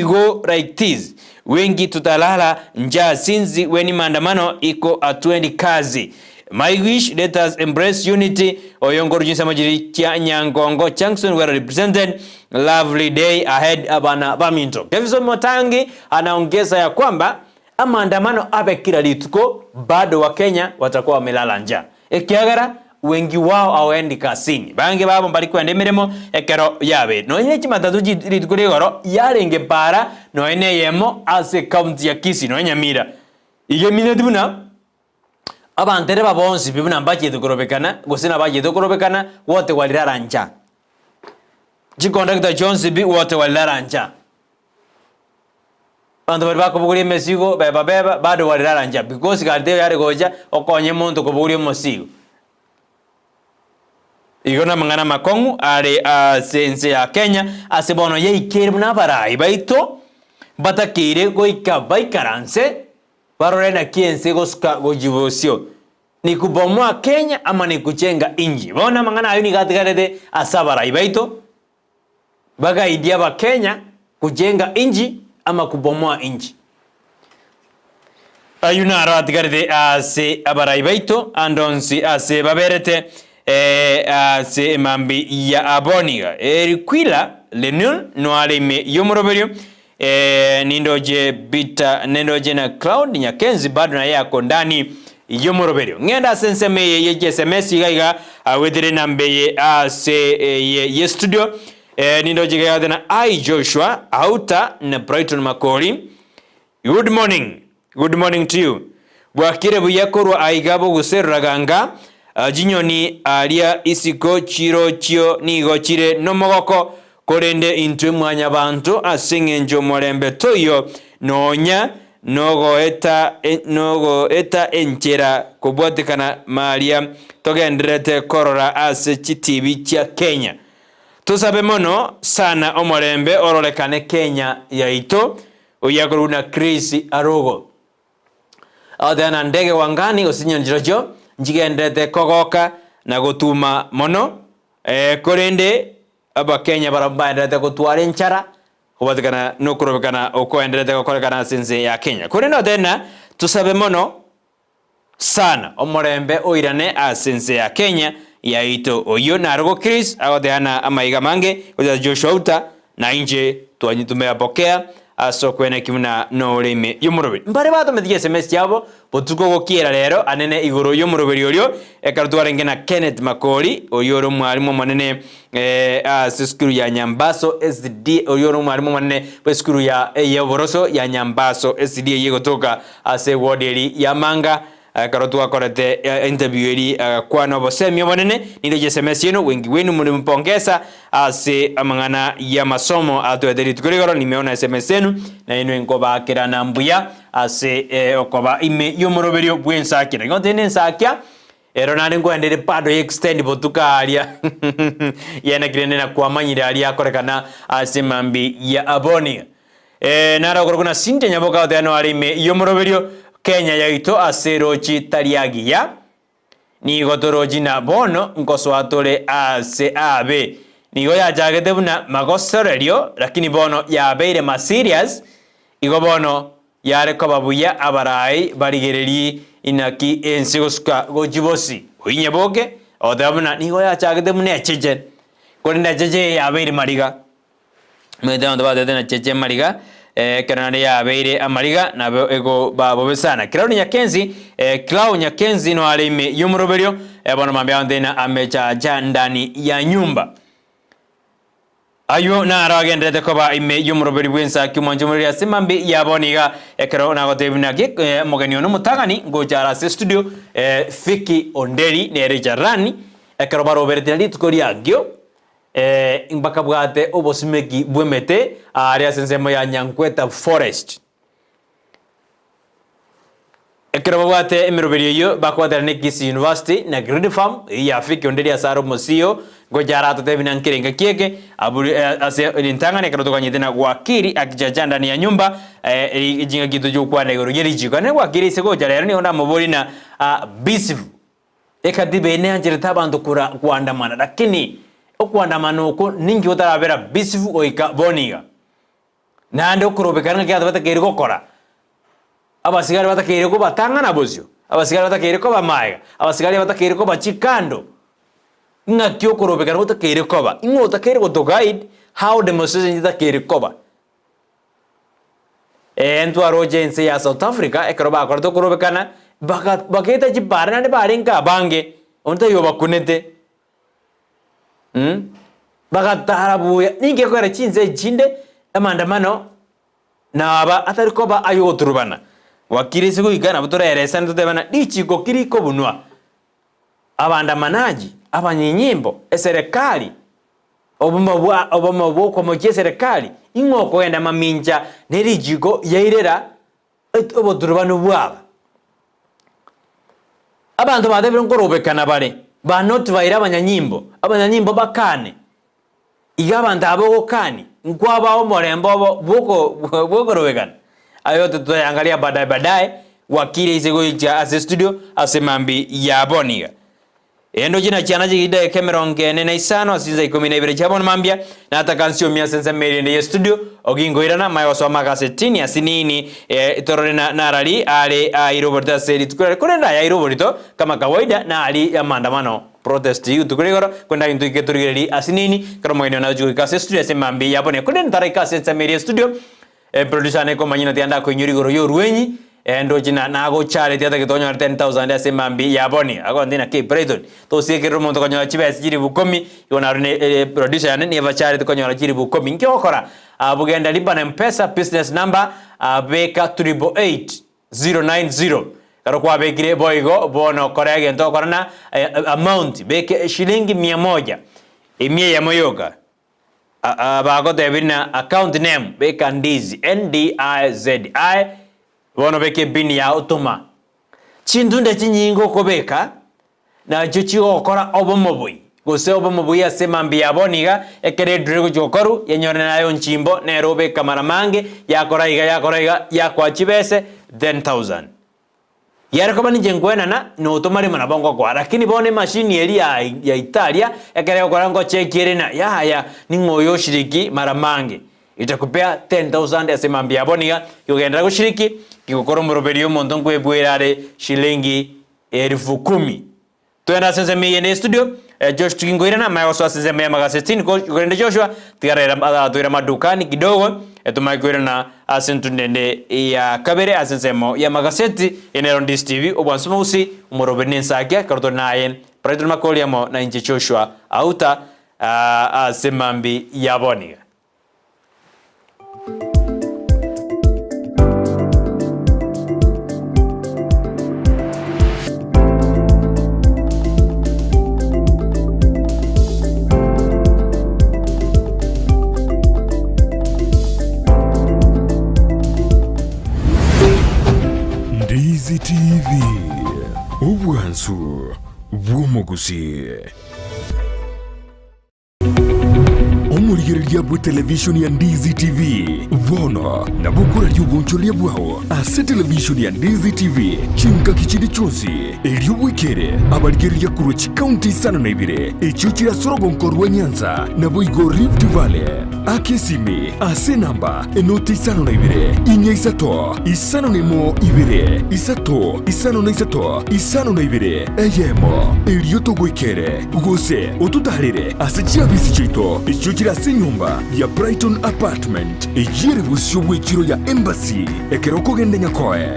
go like this wengi tutalala njaa sinzi weni maandamano iko atwendi kazi my wish let us embrace unity oyongoro jinsa majiri kia Nyangongo Chankson were represented lovely day ahead abana baminto Kevin Motangi anaongeza ya kwamba maandamano abe kila lituko bado wa Kenya watakuwa wamelala njaa ekiagara wengi wao awendi kasini bange babo mbali kwende miremo ekero yabe no nye chimatatu lituko goro yarenge para no ene yemo ase county ya Kisii no Nyamira ige minute buna abantere babonsi bibuna mbaje dukorobekana gusina baje dukorobekana wote walirara nja Conductor Jones bi wote walirara nja Bantu bari bakubuguriye mesigo beba bado walirara nja because galde yari goja okonye muntu kubuguriye mesigo Igona mangana makongu are sense ya Kenya asebono ye ikere na barai baito batakire goika baikaranse barorena kiense goska gojibosio ni kubomoa Kenya ama ni kujenga inji bona mangana ayo ni gatigade asabara ibaito baga idea ba Kenya kujenga inji ama kubomoa inji ayuna ratigade ase abara ibaito andonsi ase baberete ase mambi ya aboniga erikwila lenul no alime yomoroberio nindoje bita nendoje na Cloud Nyakenzi bado na yako ndani yomoroberio ngenda senseme ye SMS gaiga wedire nambe ase ye studio nindoje gaiga na I Joshua Auta na Brighton Makori good morning to you bwakire buyakorwa aigabo guserraganga jinyoni alia isiko chiro chio nigo chire nomogoko korende intwe mwanya bantu asingenjo morembe toyo nonya nogo eta enchera kubwatikana maria togenderete korora ase chitibi cha Kenya tusabe mono sana omorembe orolekane Kenya yaito oyakoruna Chris Arogo adana ndege wangani osinyanjirojo njigendete kogoka na gutuma mono korende aba Kenya barabandete gutwara nchara kubatikana no kurobekana okoenderete gukorekana sinze ya Kenya korendo tena tusabe mono sana omorembe oirane asinze ya Kenya yaito oyo narugo Chris agodeana amaiga mange oza Joshua Uta na inje twanyitume apokea asokwene kimuna no reme yomorobe mbare bato medige SMS yabo botuko gokiera rero anene igoro yomorobe ryo ekarutwara ngena Kenneth Makori oyoro mwarimu manene skuru ya Nyambaso SD oyoro mwarimu manene skuru ya Yeboroso ya Nyambaso SD yegotoka ase woderi ya Manga karotu akorete interview eri kwa no bosemi bonene ninde SMS yenu wengi wenu mlimpongeza ase amangana ya masomo atwetheri tukurigoro nimeona SMS yenu na ino enkoba kirana mbuya ase okoba ime yomoroberio bwensakira ngotene nsakia Ronaldo ngwendere pado extend botukaria yena kirene na kwamanyira ali akorekana ase mambi ya Aboni nara kuna sinte nyaboka otano ali ime yomoroberio Kenya yaito aserochi tariagia ni gotoroji na bono nkoso atole ase abe ni goya jagete buna magosorerio lakini bono ya beire ma serious igo bono yare kobabuya abarai barigereri inaki ensigoska gojibosi oinyaboke odabuna ni goya jagete buna cheche konda cheche ya beire mariga medan doba de na cheche mariga Kanani ya beire amariga na ego babo sana Cloud Nyakenzi Cloud Nyakenzi no alime yumroberio bono mambia ndena amecha ndani ya nyumba ayo na aragende de koba ime yumroberio wensa kimanjumuri ya simambi ya boniga ekero na gotebina ge mogeni ono mutagani ngojara se studio Fiki Onderi ne Rejarani ekero baro berteli tukori agyo imbaka bwate obosimeki bwemete area sensemo ya Nyankweta Forest ekero bwate emiroberi yo bakwata ne Kisii University na Green Farm ya Fiki Onderi asaro mosio gojara totebina nkirenga kieke aburi ase lintangane ekero tokanyete na wakiri akijaja ndani ya nyumba ijinga kitu jo kwa negoro yeri jiko ne wakiri sego jara ni onda mobori na bisifu ekadibe ne anjere tabantu kuandamana lakini okuandamana uko ningi utarabera bisifu oika boniga nande okurobekana kya batakeri gukora abasigari batakeri ko batangana bozyo abasigari batakeri ko bamaiga abasigari batakeri ko bachikando ngakyo kurobekana batakeri ko ba ingo takeri go to guide how demonstration takeri ko ba entwa rojense ya South Africa ekroba akordo kurobekana baketa jibarana ne baringa bange onta yo bakunete bagatarabuya ninge kwera chinze chinde amandamano na aba atarikoba ayo turubana wakirisi kuigana butoreresa ntutebana dichiko kiriko bunwa abandamanaji abanyinyimbo eserikali obumabwo kwa moje serikali ingoko enda maminja nerijigo yairera oboturubano bwaba abantu badebera ngorobekana bare banoti vaira abanyanyimbo bakane igabanda abo kani nkwaba omorembo boko robegana ayo tutoyangalia baadaye wakili isego ya ase studio ase mambi ya boniga endo jina chana jigida Cameron ngene na isano asinza 12 chabon mambia na ata kansio mia sense meri ya studio ogingoirana mayo so magasetini asinini itorona narali ale airoborta seri tukure kurenda ya airoborito kama kawaida na ali ya maandamano protest yu tukuregoro kwenda into iketurigeri asinini kromo ino na jugo kase studio ase mambi ya bone kurenda tareka sense meri studio producer ne ko manyina tianda ko nyurigoro yo ruenyi endo jina nago chale tiata kitonyo 10,000 ase mambi ya boni ago ndina ke Brighton to sekero monto konyo chibes jiri bukomi yona rune producer yane ne vachale konyo jiri bukomi nkokora abugenda liba na mpesa business number beka 888090 karo kwa bekire boygo bono korege ndo korana amount beke shilingi 100 emie ya moyoga abago debina account name beka ndizi NDIZI bono beke bini ya utuma chindunde chinyingo kobeka na chuchigo okora obomobui gose obomobui ase mambi ya boniga ekere drigo jokoru yenyore nayo nchimbo nerobe kamaramange yakora iga yakwa chibese 10,000 yareko bani jengwena na no utomari mana bongo kwa lakini bone machine eri ya Italia ekere okora ngo chekire na ya ningoyo shiriki maramange itakupea 10,000 ase mambi ya boniga yogenda gushiriki kikokoro moroberio mondo kwebwerare shilingi 10,000 twenda sense meye studio Josh tukingoirana mayo so sense meye magasetini ko kwenda Joshua tigarera tuira madukani kidogo tumakwirana asentu ndende ya kabere asensemo ya magaseti enero ndis TV obwansoma usi umorobeni nsakia karoto naye President Makoliamo na inje Joshua auta asemambi ya boniga Obwansu bw'omugusi. Omulirya bwa televishoni ya Ndizi TV bono na bukura ly'obwoncholia bwawo ase televishoni ya Ndizi TV chinka kichindi chonsi ery'obwekere abalirya kurwa chikaunti isano na ibire ekyo kirasorogo nkorwa Nyanza na boigo Rift Valley akesimi ase namba enoti isano na ibire inya isato isano nemo ibire isato isano na isato isano na ibire eyemo eryotogwekere gose otutarire ase chiabisi chito ekyo kirase nyumba ya Brighton Apartment ejire busyo bw'ekiro ya Embassy ekeroko gende nyakoe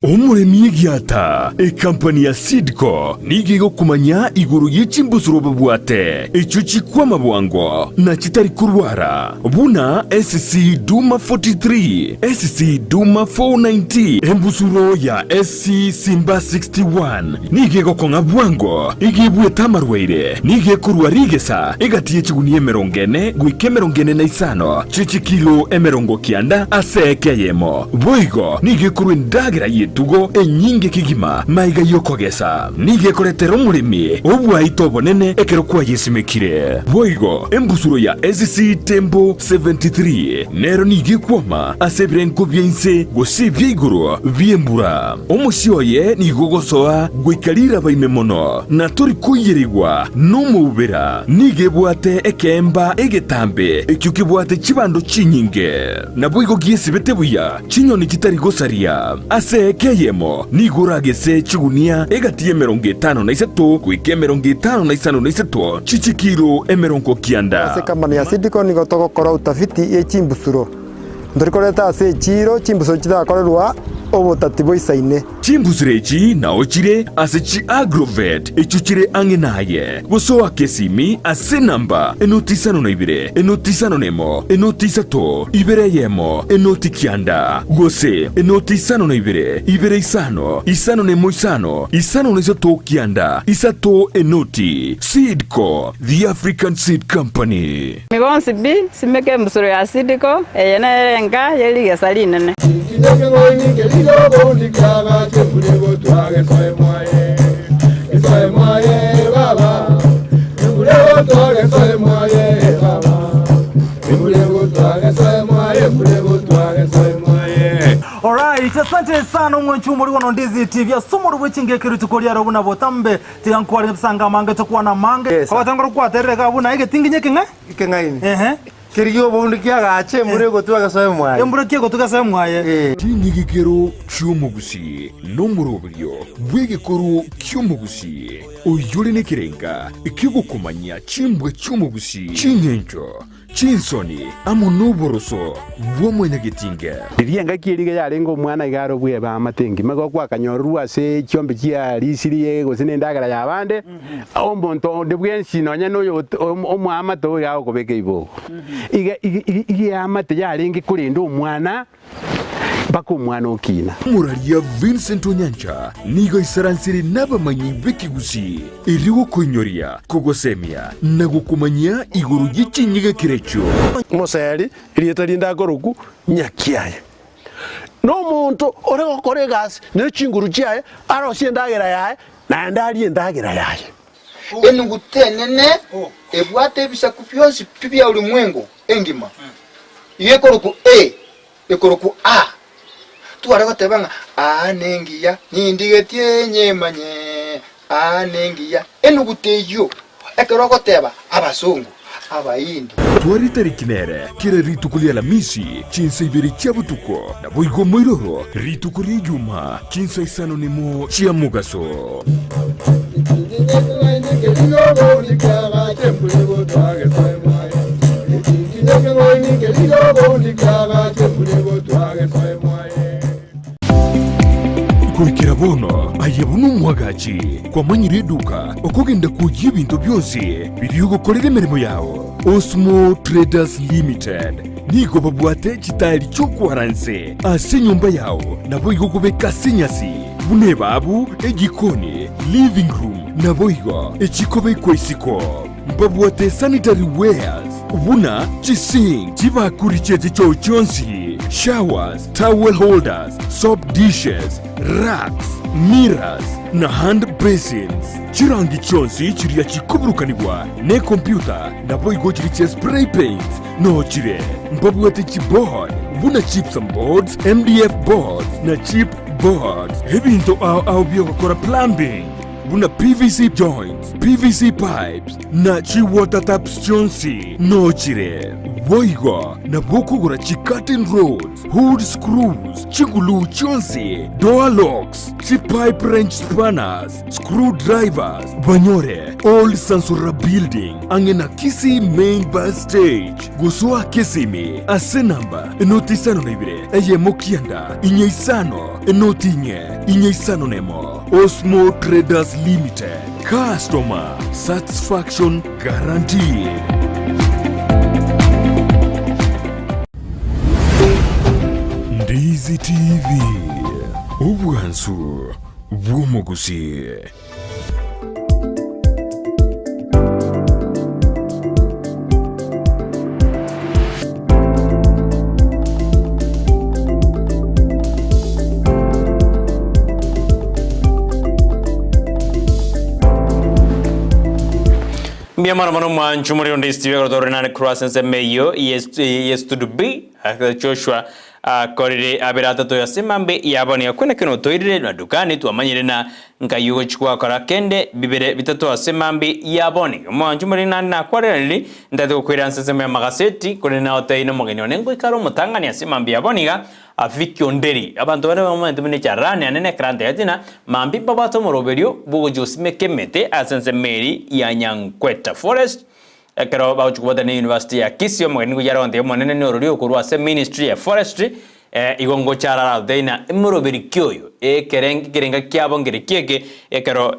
omuremi egiata ekampani ya Sidco nigigo kumanya iguru y'echimbusuro bwate ekyo chikwama bwango na kitari kurwara buna SC Duma 43 SC Duma 490 embusuro ya SC Simba 61 nigigo konga bwango igibwe tamarweire nige kurwa rigesa egatiye chigunie merongene gwike merongene na isano chichi kilo emerongo kianda asekeyemo boigo nige kurwe ndagira tugo enyinge kigima maiga yokogesa nige koretero murimi obwaito bonene ekero kwa yesimekire boigo embusuro ya SC Tembo 73 nero nige kwama asebrenko byense gosibye iguru byembura omusyoye nigogosoa gwikalira baimemono na tori kuyirigwa nomubera nige bwate ekemba egetambe ekyuki bwate chibando chinyinge na boigo giesibete buya chinyoni kitari gosaria ase keyemo niguragese chigunia egatiye merongo itano na isato gwike merongo itano na isano na isato chichikiro emerongo kianda ase kampani ya Sidco nigo togokora utafiti echimbusuro ndorikoreta ase echiro chimbusuro chitakorerwa obotati boisaine chimbusuro echi naochire ase chi Agrovet echuchire ang'enaye gosoa kesimi ase namba enoti isano na ibire enoti isano nemo enoti isato ibere yemo enoti kianda gose enoti isano na ibire ibere isano isano nemo isano isano na isato kianda isato enoti Sidco the African Seed Company migonsi bi simeke mbusuro ya Sidco eyenerenga yeligesa linene Alright, asante sana umwenchu muri wono Ndizi TV asumuru bw'ekingekero tukolia robuna botambe tiyankwali nsanga mange tokuwa na mange abatangoro kwatereka buna ige tinginye kinga ikengaini kiriyo bondi kyagache murego twagasoye mwaye embure kiego tugasoye mwaye tinyigikero cy'umugusi n'umurobyo bw'igikoro cy'umugusi uyuri n'ikirenga ikigukumanya chimbwe cy'umugusi chinyenjo chinsoni amunuboroso bw'omunyagitinga irienga kiriga yarengo mwana igaro bwe ba matengi mago kwa kanyorwa se cyombe kia risiriye gose nendagara yabande ombonto de bwensi nonya no omwama to yago kobeke ibo ige amate yarenge kurinda omwana bako mwana okina muraria Vincent Onyancha nigo isaransiri n'abamanyi b'ekigusi iriwo konyoria kogosemia na gukumanya iguru y'ekinyiga kirekyo museri irietari ndagoroku nyakiaye n'omuntu ore gukora egasi n'ekinguru kiaye arosie ndagera yaye na ndari endagera yaye enugutenene ebwate ebisaku byonsi bya ulimwengu engima yekoroku ekoroku tuwareko tebanga nengiya nindigetie nyemanye nengiya enuguteyo ekeroko teba abasungu abayindi twari tarikinere kira ritukulia la misi chinsa ibiri chabutuko na boigo moiroro ritukuri juma chinsa isano nemo chia mugaso kurikira bono ayabona umwagachi kwa manyire duka okogenda kujya ibintu byose biri gukorera imirimo yawo Osmo Traders Limited nigo babwate kitali cyo kwaranse ase nyumba yawo nabo igokubeka sinyasi bune babu egikoni living room nabo igo ekikobe kwesiko babwate sanitary wares buna chising chibakuri chete cyo cyonsi showers, towel holders, soap dishes, racks, mirrors na hand basins. Chirangi chonsi chiria chikuburukanibwa ne computer nabo igo chiri spray paints no chire mbabwete chipboard buna chips and boards, MDF boards na chip boards. Hebinto au biokora plumbing buna PVC joints, PVC pipes na chi water taps chonsi no chire boigo na bokugura chi curtain rods, hood screws, chingulu chonsi, door locks, chi pipe wrench spanners, screwdrivers, banyore, old Sansura building, angena Kisi main bus stage, gusua Kisimi, asenamba, enotisano nebire, eye mokianda, inyeisano, enotinye, inyeisano nemo, Osmo Traders Limited, customer satisfaction guaranteed. Ndizi TV, ubwansu bw'omugusi. Mbiamana mano mwanchu muri on Ndizi TV gotorena croissance meyo yes to be Joshua korire abirata to yasemambe yaboni yakuna kino toirire na dukani twamanyire na nkayugo chikwa kora kende bibere bitatu asemambe yaboni mwanchu muri na kwareli ndado kwiransa sema magaseti kurina otaino mogeni onengo ikaro mutangani asemambe yaboniga afikyo nderi abantu bane bamwe mune charane anene krante yatina mambi babato moroberio bugo josime kemete asense meri ya Nyankweta Forest ekero bauchukubota ni University ya Kisio mogeni kujaronde monene ni ororio kurwa se Ministry ya Forestry igongo charara deina muroberi kyoyo kerenga kyabongere kieke ekero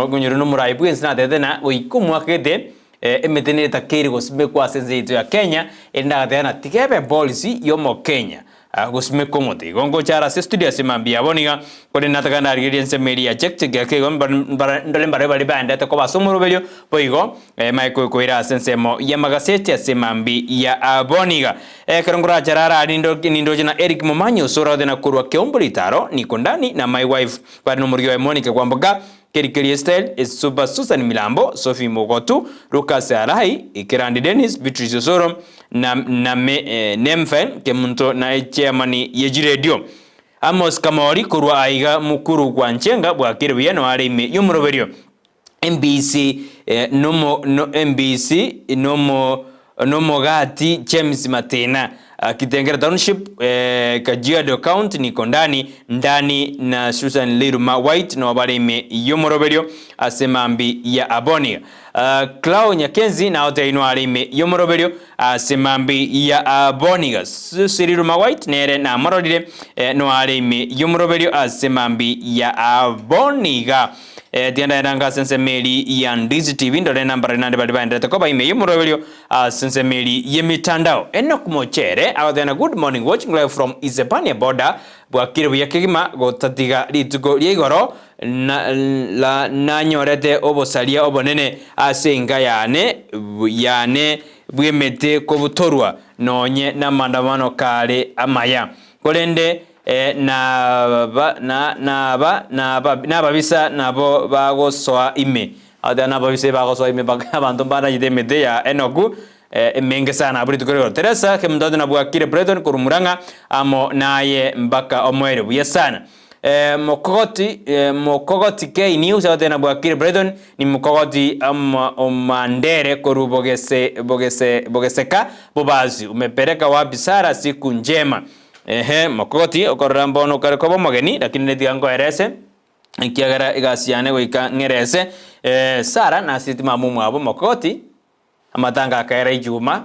gunyuru no muraibu ensina dedena oikumwa kede emetene takiri gosime kwa senze ya Kenya endagateana tikebe policy yomo Kenya gusime komote gongo chara se studio semambi aboniga kore natakana arigense media check ke ndole bare bande to koba somorobelio poigo maiko koira sensemo yamagasete semambi ya aboniga karongora charara nindo jina Eric Momanyo sora de na kurwa keombolitaro nikondani na my wife par nomorio e Monica kwamboga Kerikeri Estelle is Super Susan Milambo, Sophie Mogotu, Lucas Arai, Ikirandi Dennis, Beatrice Soro, na Nemfen, Kemunto na chairmani Yejiredio. Amos Kamori, Kurwa Aiga, Mukuru Kwanchenga, Bwakirwia no Arime, Yumuroverio. MBC, Nomo Gati, James Matena. Kitengera Township Kajiado County niko ndani na Susan Liruma White na wabarime Yomoroberio asemambi ya Abonia. Clau Nyakenzi na otaino arime Yomoroberio asemambi ya Abonia. Liruma White nere na Morodire no arime Yomoroberio asemambi ya Abonia. Tianda eranga sense meli ya Ndizi TV ndole nambari nande bali bande takoba ime Yomoroberio sense meli yemitandao Enoch Mochere awatena good morning watching live from Isebania border bwakire buyakigima gotatiga ritugo ryegoro na nyorete obosalia obonene asenga yane bwemete kobutorwa nonye na mandamano kale amaya kolende nababisa nabo bagosoa ime adana babise bagosoa ime abantu bana yidemede ya Enoku menge sana aburi tukorero Teresa kemndado na bwakire Breton kurumuranga amo naye mbaka omwere buya sana mokogoti ke news adana bwakire Breton ni mokogoti omandere bogeseka bobazi umepereka wapi Sara siku njema mokoti okorrambo no karekobo mogeni lakini nedigango erese ikiagara igasiane goika ngerese Sara na sitima mumu abo mokoti amatanga kaera ijuma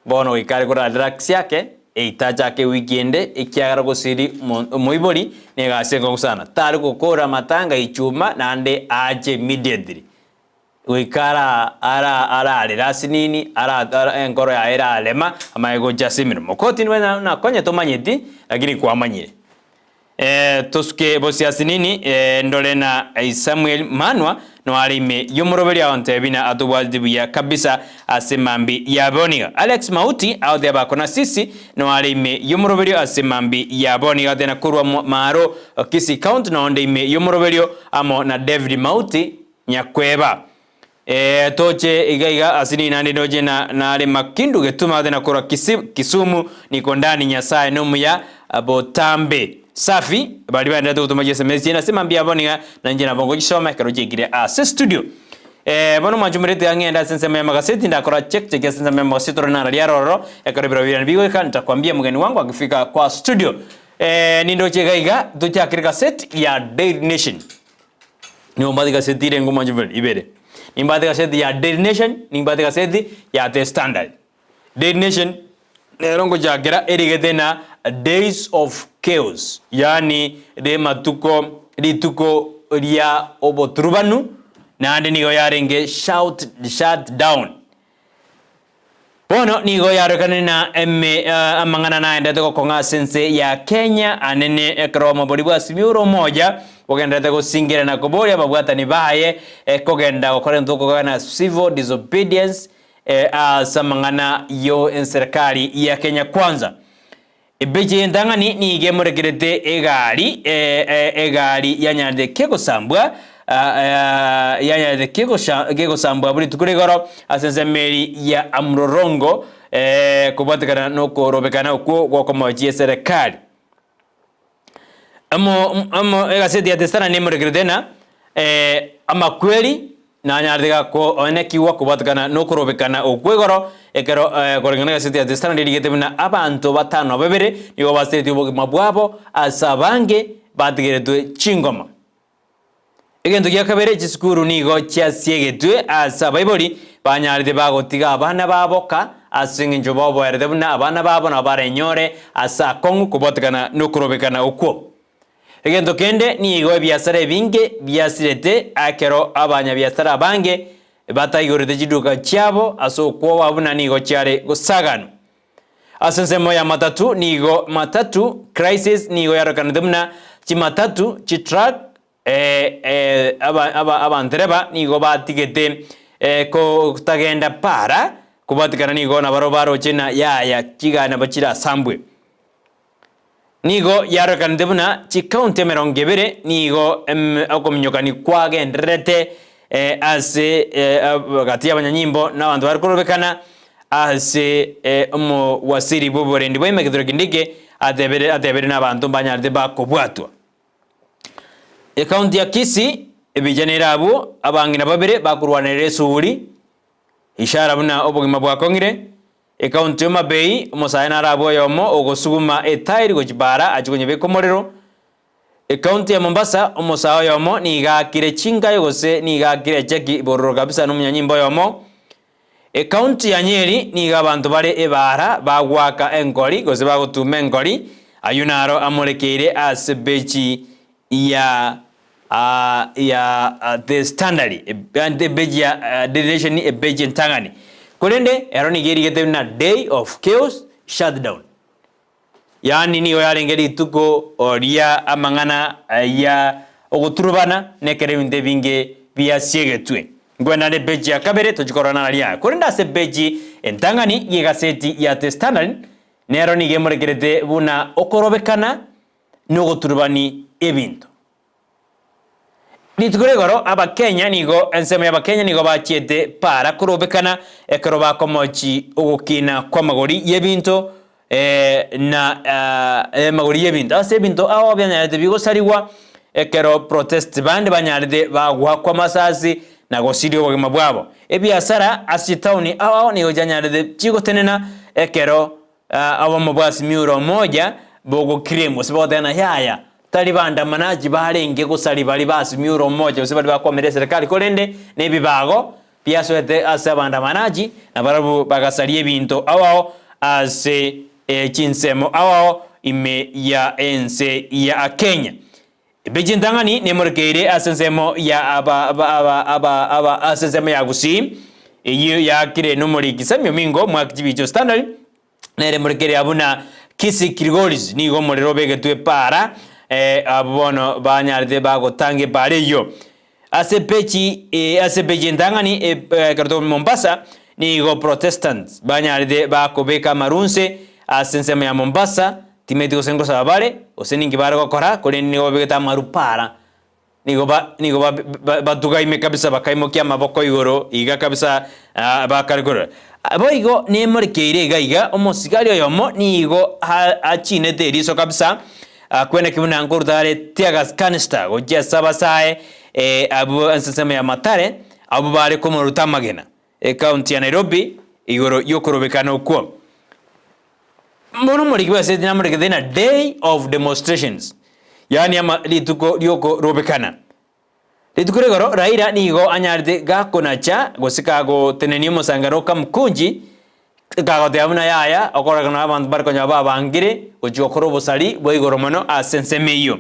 bono ikare kora drax yake eitaja ke weekende ikiagara gosiri moibori negase ngosana tari gukora matanga ijuma nande aje immediately wikara ara rasinini ara engoro ya era alema amaego jasimiro mokoti na konya tomanyeti lakini kwa manyire tosuke bosiasi nini ndole na Samuel Manwa no alime yomuroberi awante bina atubwazibuya kabisa asemambi yaboniga Alex Mauti audhe bakona sisi no alime yomuroberi asemambi yaboniga tena kurwa maro Kisi County no onde ime yomuroberi amo na David Mauti nyakweba toche igaiga asini nandi noje na ale makindu getuma tena kurwa Kisumu niko ndani Nyasaye no muya abotambe safi bali baenda kutuma SMS na sema mbia boniga na njena bongo gisoma karoje gire studio bono majumurete angenda sense mema magazeti ndakora check sense mema magazeti rona na liaroro yakaribira bira bigo kan nitakwambia mgeni wangu akifika kwa studio nindo chegaiga tucha kirika set ya Daily Nation ni mbadi gazeti ile ngoma majumurete ibere ni mbadi gazeti ya Daily Nation ni mbadi gazeti ya The Standard Daily Nation nerongo jagira erigedena Days of Chaos yani de matuko lituko ria oboturubanu na ande nigo yarenge shut down bono nigo yarokane na amangana na ende ko konga sense ya Kenya anene ekromo bolibwa simiuro moja kogenda ko singira na koboria babwata ni baye kogenda ko ndoko na civil disobedience samangana yo en serikali ya Kenya kwanza ebeje ndangani ni gemurekerete egari yanyande kego sambwa yanyande kego sambwa buri tukuregoro asenze meri ya Amrorongo kubatikana no korobekana ko komoji serikali amo egaseti ya testana ne murekerete na amakweli na nyardega ko onekiwa kubatikana no korobekana okwegoro ekero korengana gaseti ya testana dirigete na abantu batano bebere nigo baseti ubogima bwabo asabange batigeretwe chingoma egento gya kabere chiskuru nigo kyasiegetwe asabaibori banyaride bagotiga abana baboka asinginjo babo yarde buna abana babo na barenyore asa kongu kubatikana no korobekana okwo egento kende nigo biasara binge biasirete akero abanya biasara bange batayigorete jiduka cyabo aso kwa wabuna nigo cyare gusagano asensemo ya matatu nigo matatu crisis nigo yarokanedumna chimatatu chitruck abantereba nigo batigete ko tagenda para kubatikana nigo na barobaro chena ya kigana bachira sambwe nigo yarokanedumna chikaunte merongebere nigo akominyokani kwagendrete ase gati y'abanyanyimbo n'abantu bari kurobekana ase mu wasiri bobore ndi bweme kidoro kindike atebere n'abantu banyarde bakobwatwa account ya Kisi ebijanira abo abangina babere bakurwanire suri ishara buna obugima bwakongire account yo mabei umusayana arabo yomo ogosuguma etairi gojibara ajigonye bekomorero account ya Mombasa umusawo yomo niga kire chinga yose niga kire cheki bororo kabisa n'umunyanyimbo yomo account ya Nyeri niga abantu bare ebara bagwaka engori gose bagutume engori ayunaro amurekere asebechi ya The Standard and beji ya delegation ebeji ntangani kolende eroni geri gete na Day of Chaos shutdown yani niyo yarengeri tuko oria amangana ya oguturubana nekerewinde binge byasiegetwe ngwena ne beji ya kabere tojikorana nalia kolenda se beji entangani yegaseti ya The Standard nero ni gemurekerete buna okorobekana no guturubani ebintu nitukuregoro abakenya nigo ensemo y'abakenya nigo bachiete para kurobekana ekero bakomochi ogukina kwa magori y'ebintu magori y'ebintu ase ebintu aho byanyarete bigosariwa ekero protest band banyarete bagwa kwa masasi na gosirio bogima bwabo ebiasara asitauni aho nigo janyarete chigotenena ekero abo mabasi miuro moja bogo kremo sebodana yaya talibanda manaji barenge gusari bali basi miuro moja usibali bakomere serikali kolende nebibago piaswete asabanda manaji na barabu bagasari ebintu awo ase chinsemo awo ime ya ense ya Kenya bejindangani nemurkeire asensemo ya aba asensemo ya gusi iyo ya kire numuri kisamyo mingo mwakibicho Standard nere murkeire abuna Kisi Kirgoris nigo morero begetwe para abono banyarde bagotange bareyo asepechi ndangani karto Mombasa nigo Protestants banyarde bakobeka marunse asensema ya Mombasa timeti osengo sabare oseningi bargo kora kole nigo begeta marupara nigo batugaime kabisa bakaimokia maboko igoro iga kabisa bakarigoro boigo nemorkeire gaiga omosigari oyomo nigo achinete riso kabisa kwene kibuna ngurdare tiagas canister gojia sabasae abu ansesema ya Matare abu bare komo rutamagena county ya Nairobi igoro yokorobekana ukwo mono morikiba se dinamore kedena day of demonstrations yani ama lituko yoko robekana litukure goro Raila nigo anyarde gakonacha gosikago teneni mosangano kamkunji kago teamuna yaya okora kana abantu barkonya babangire ojokoro bosali boigoro mono asensemeyo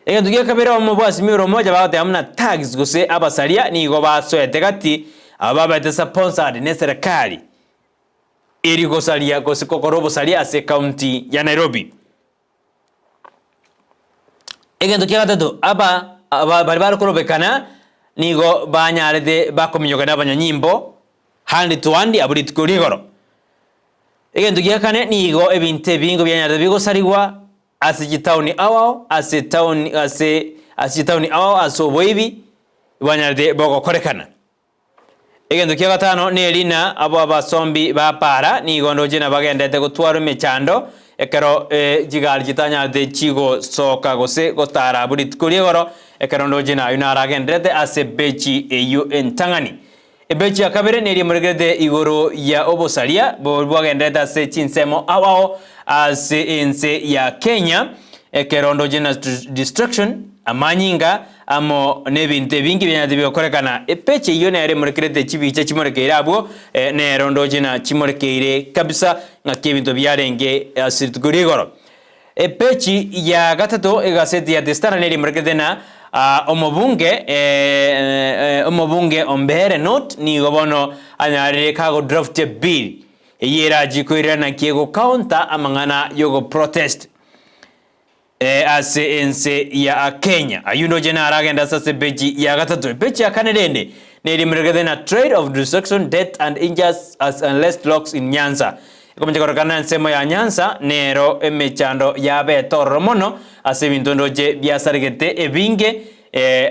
tugiye kabera mu bwasi miro moja bagote amna tags gose abasalia nigo basoete gati ababete sponsored ne serikali eri gosalia gose kokoro bosalia ase county ya Nairobi tugiye gatatu bari korobekana nigo banyarede bakomyogana abanyanyimbo handi tuandi aburi tukurigoro tugiye kane nigo ebinte bingo byanyarede bigosaliwa asijitauni awao asijitauni awao asoboibi banyarede bogo korekana kia gatano ni elina abo abasombi bapara ni gondo jina bagendete gutwara mechando ekero jigali jitanyarede chigo soka gose gotara buri tukuri goro ekero ndo jina yunara gendete asebechi eyu entangani ebechi akabere ni murigede igoro ya obosalia bo bagendete ase chinsemo awao ase ense ya Kenya ekerondo jina destruction amanyinga amo nebinte bingi byanyade byokorekana epeche iyo nere murekerete chibiche chimorekeira abo nerondo jina chimorekeire kabisa ngakebinto byarenge asitugurigoro epechi ya gatatu egaseti ya destara nere murekerete na omobunge ombere note ni gobono anyare kago draft bill yera jikoirana kiego counter amangana yogo protest ase ense ya Kenya ayundo jena aragenda sase beji ya gatatu beji ya kanedende neri mregedena trade of destruction death and injuries as unless locks in Nyanza ikomeje korokana nsemo ya Nyanza nero emechando ya betoro mono ase bintondo je byasarigete ebinge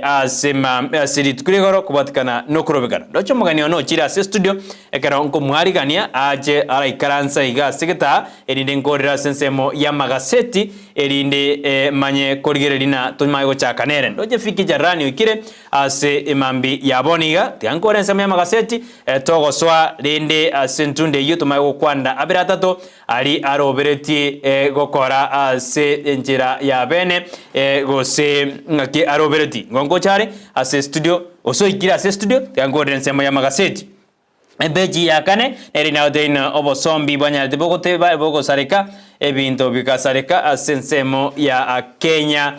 asema siritukugoro kubatikana no kurobekana docho mugani ono chira se studio ekera onko mwarigania aje araikaransa iga sigeta erinde nkorera sensemo ya magaseti erinde manye korigererina tumayo chakanere doje fiki jarani ukire ase imambi ya boniga tiankore nsemo ya magaseti togo swa rinde asentunde yuto mayo kwanda abiratato ari arobereti gokora ase njira ya bene gose ngaki arobereti ngongo chare ase studio oso ikira ase studio tiangore nsemo ya magaseti ebeji ya kane eri na odeina obo sombi banya de bogote ba bogo sareka ebinto bikasareka asensemo ya Kenya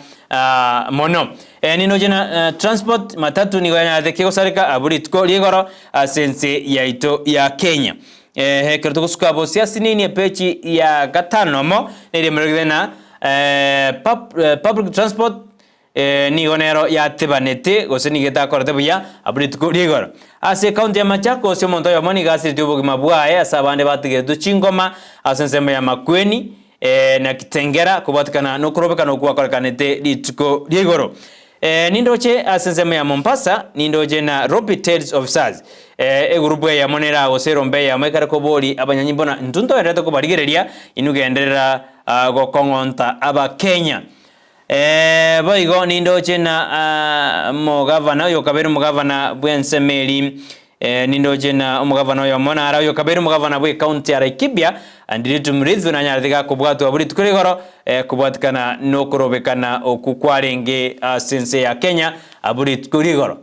mono nino jena transport matatu ni ganya de kego sareka aburitko ligoro asense ya ito ya Kenya kerto kusuka bo siasi nini epechi ya gatano mo eri mregena public transport ni onero ya tebanete goseni geta korte buya aburitko ligoro ase county ya Machakos yo monto ya moni gasi tubo kimabua asabande batige duchingoma asensema ya Makueni na Kitengera kubatikana no kurobekana okuwa korekanete litiko ligoro nindoche asensema ya Mombasa nindoje na Rapid Tales Officers grupu ya monera goserombe ya mekara kobori abanyanyimbona ntunto erete ko barigereria inugenderera gokongonta aba Kenya boigo nindoche na mogavana yo kaberu mogavana bwensemeli nindoche na mogavana yo monara yo kaberu mogavana bwe county ya Laikipia andiritu murithi na nyarithika kubwatu aburi tukurigoro kubwatikana no kurobekana okukwarenge sense ya Kenya aburi tukurigoro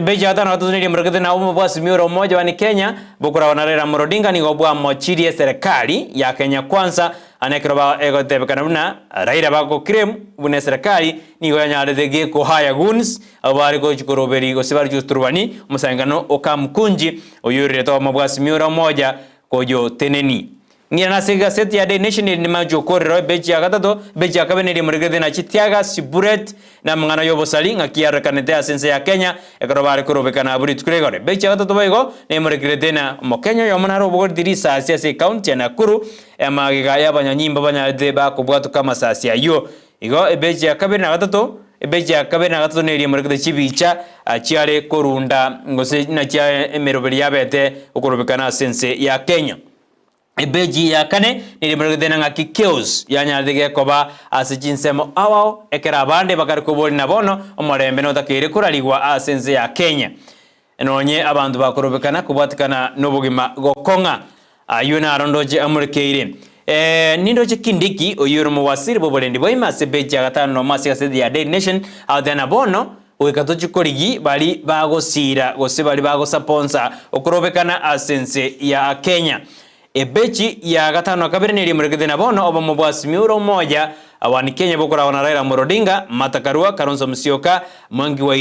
beja atano atuzuni mrekete na umo bwasi mioro mmoja wa Kenya bukura wanarera Morodinga ni gobwa mochiri serikali ya Kenya kwanza anekiroba ego tebekana buna Raila bako krem bune serikali ni gonya adege ko haya guns abari ko chikoroberi go sibari justrubani musangano okamkunji oyuri to mabwasi mioro mmoja kojo teneni ngira na gazeti ya Daily Nation ni majokorero beji ya gatatu beji ya kabene ri murigede na chitiaga siburet na mngana yobo sali ngakia kanete ya sense ya Kenya ekorobare kurobekana aburi tukuregore beji ya gatatu baigo ne murigede na mokenya yomana robo dirisa asiase county ya Nakuru emagiga yabanyanyimba banyade ba kubwatu kama sasi ayo igo beji ya kabene na gatatu beji ya kabene na gatatu ne ri murigede chibicha achiare korunda ngose na chia emeroberi yabete ukurobekana sense ya Kenya. Beji ya kane ni murigede na ngakikeos yanyadege koba asichinsemo awao ekera bande bakari kuboli na bono omorembe no takire kurarigwa asense ya Kenya enonye abantu bakorobekana kubatikana nobugima gokonga ayuna arondoje amurikeire nindoje kindiki oyuru muwasiri bobolendi boima sebeji ya gatano no masi gasedi ya Daily Nation adena bono wekatochi korigi bali bagosira gose bali bagosaponsa okorobekana asense ya Kenya. Ebechi ya gatano kabiri ni murigede na bono oba mubwasi miuro moja awani Kenya bokora wana Raila Odinga Matakarua Kalonzo Musyoka Mwangi wa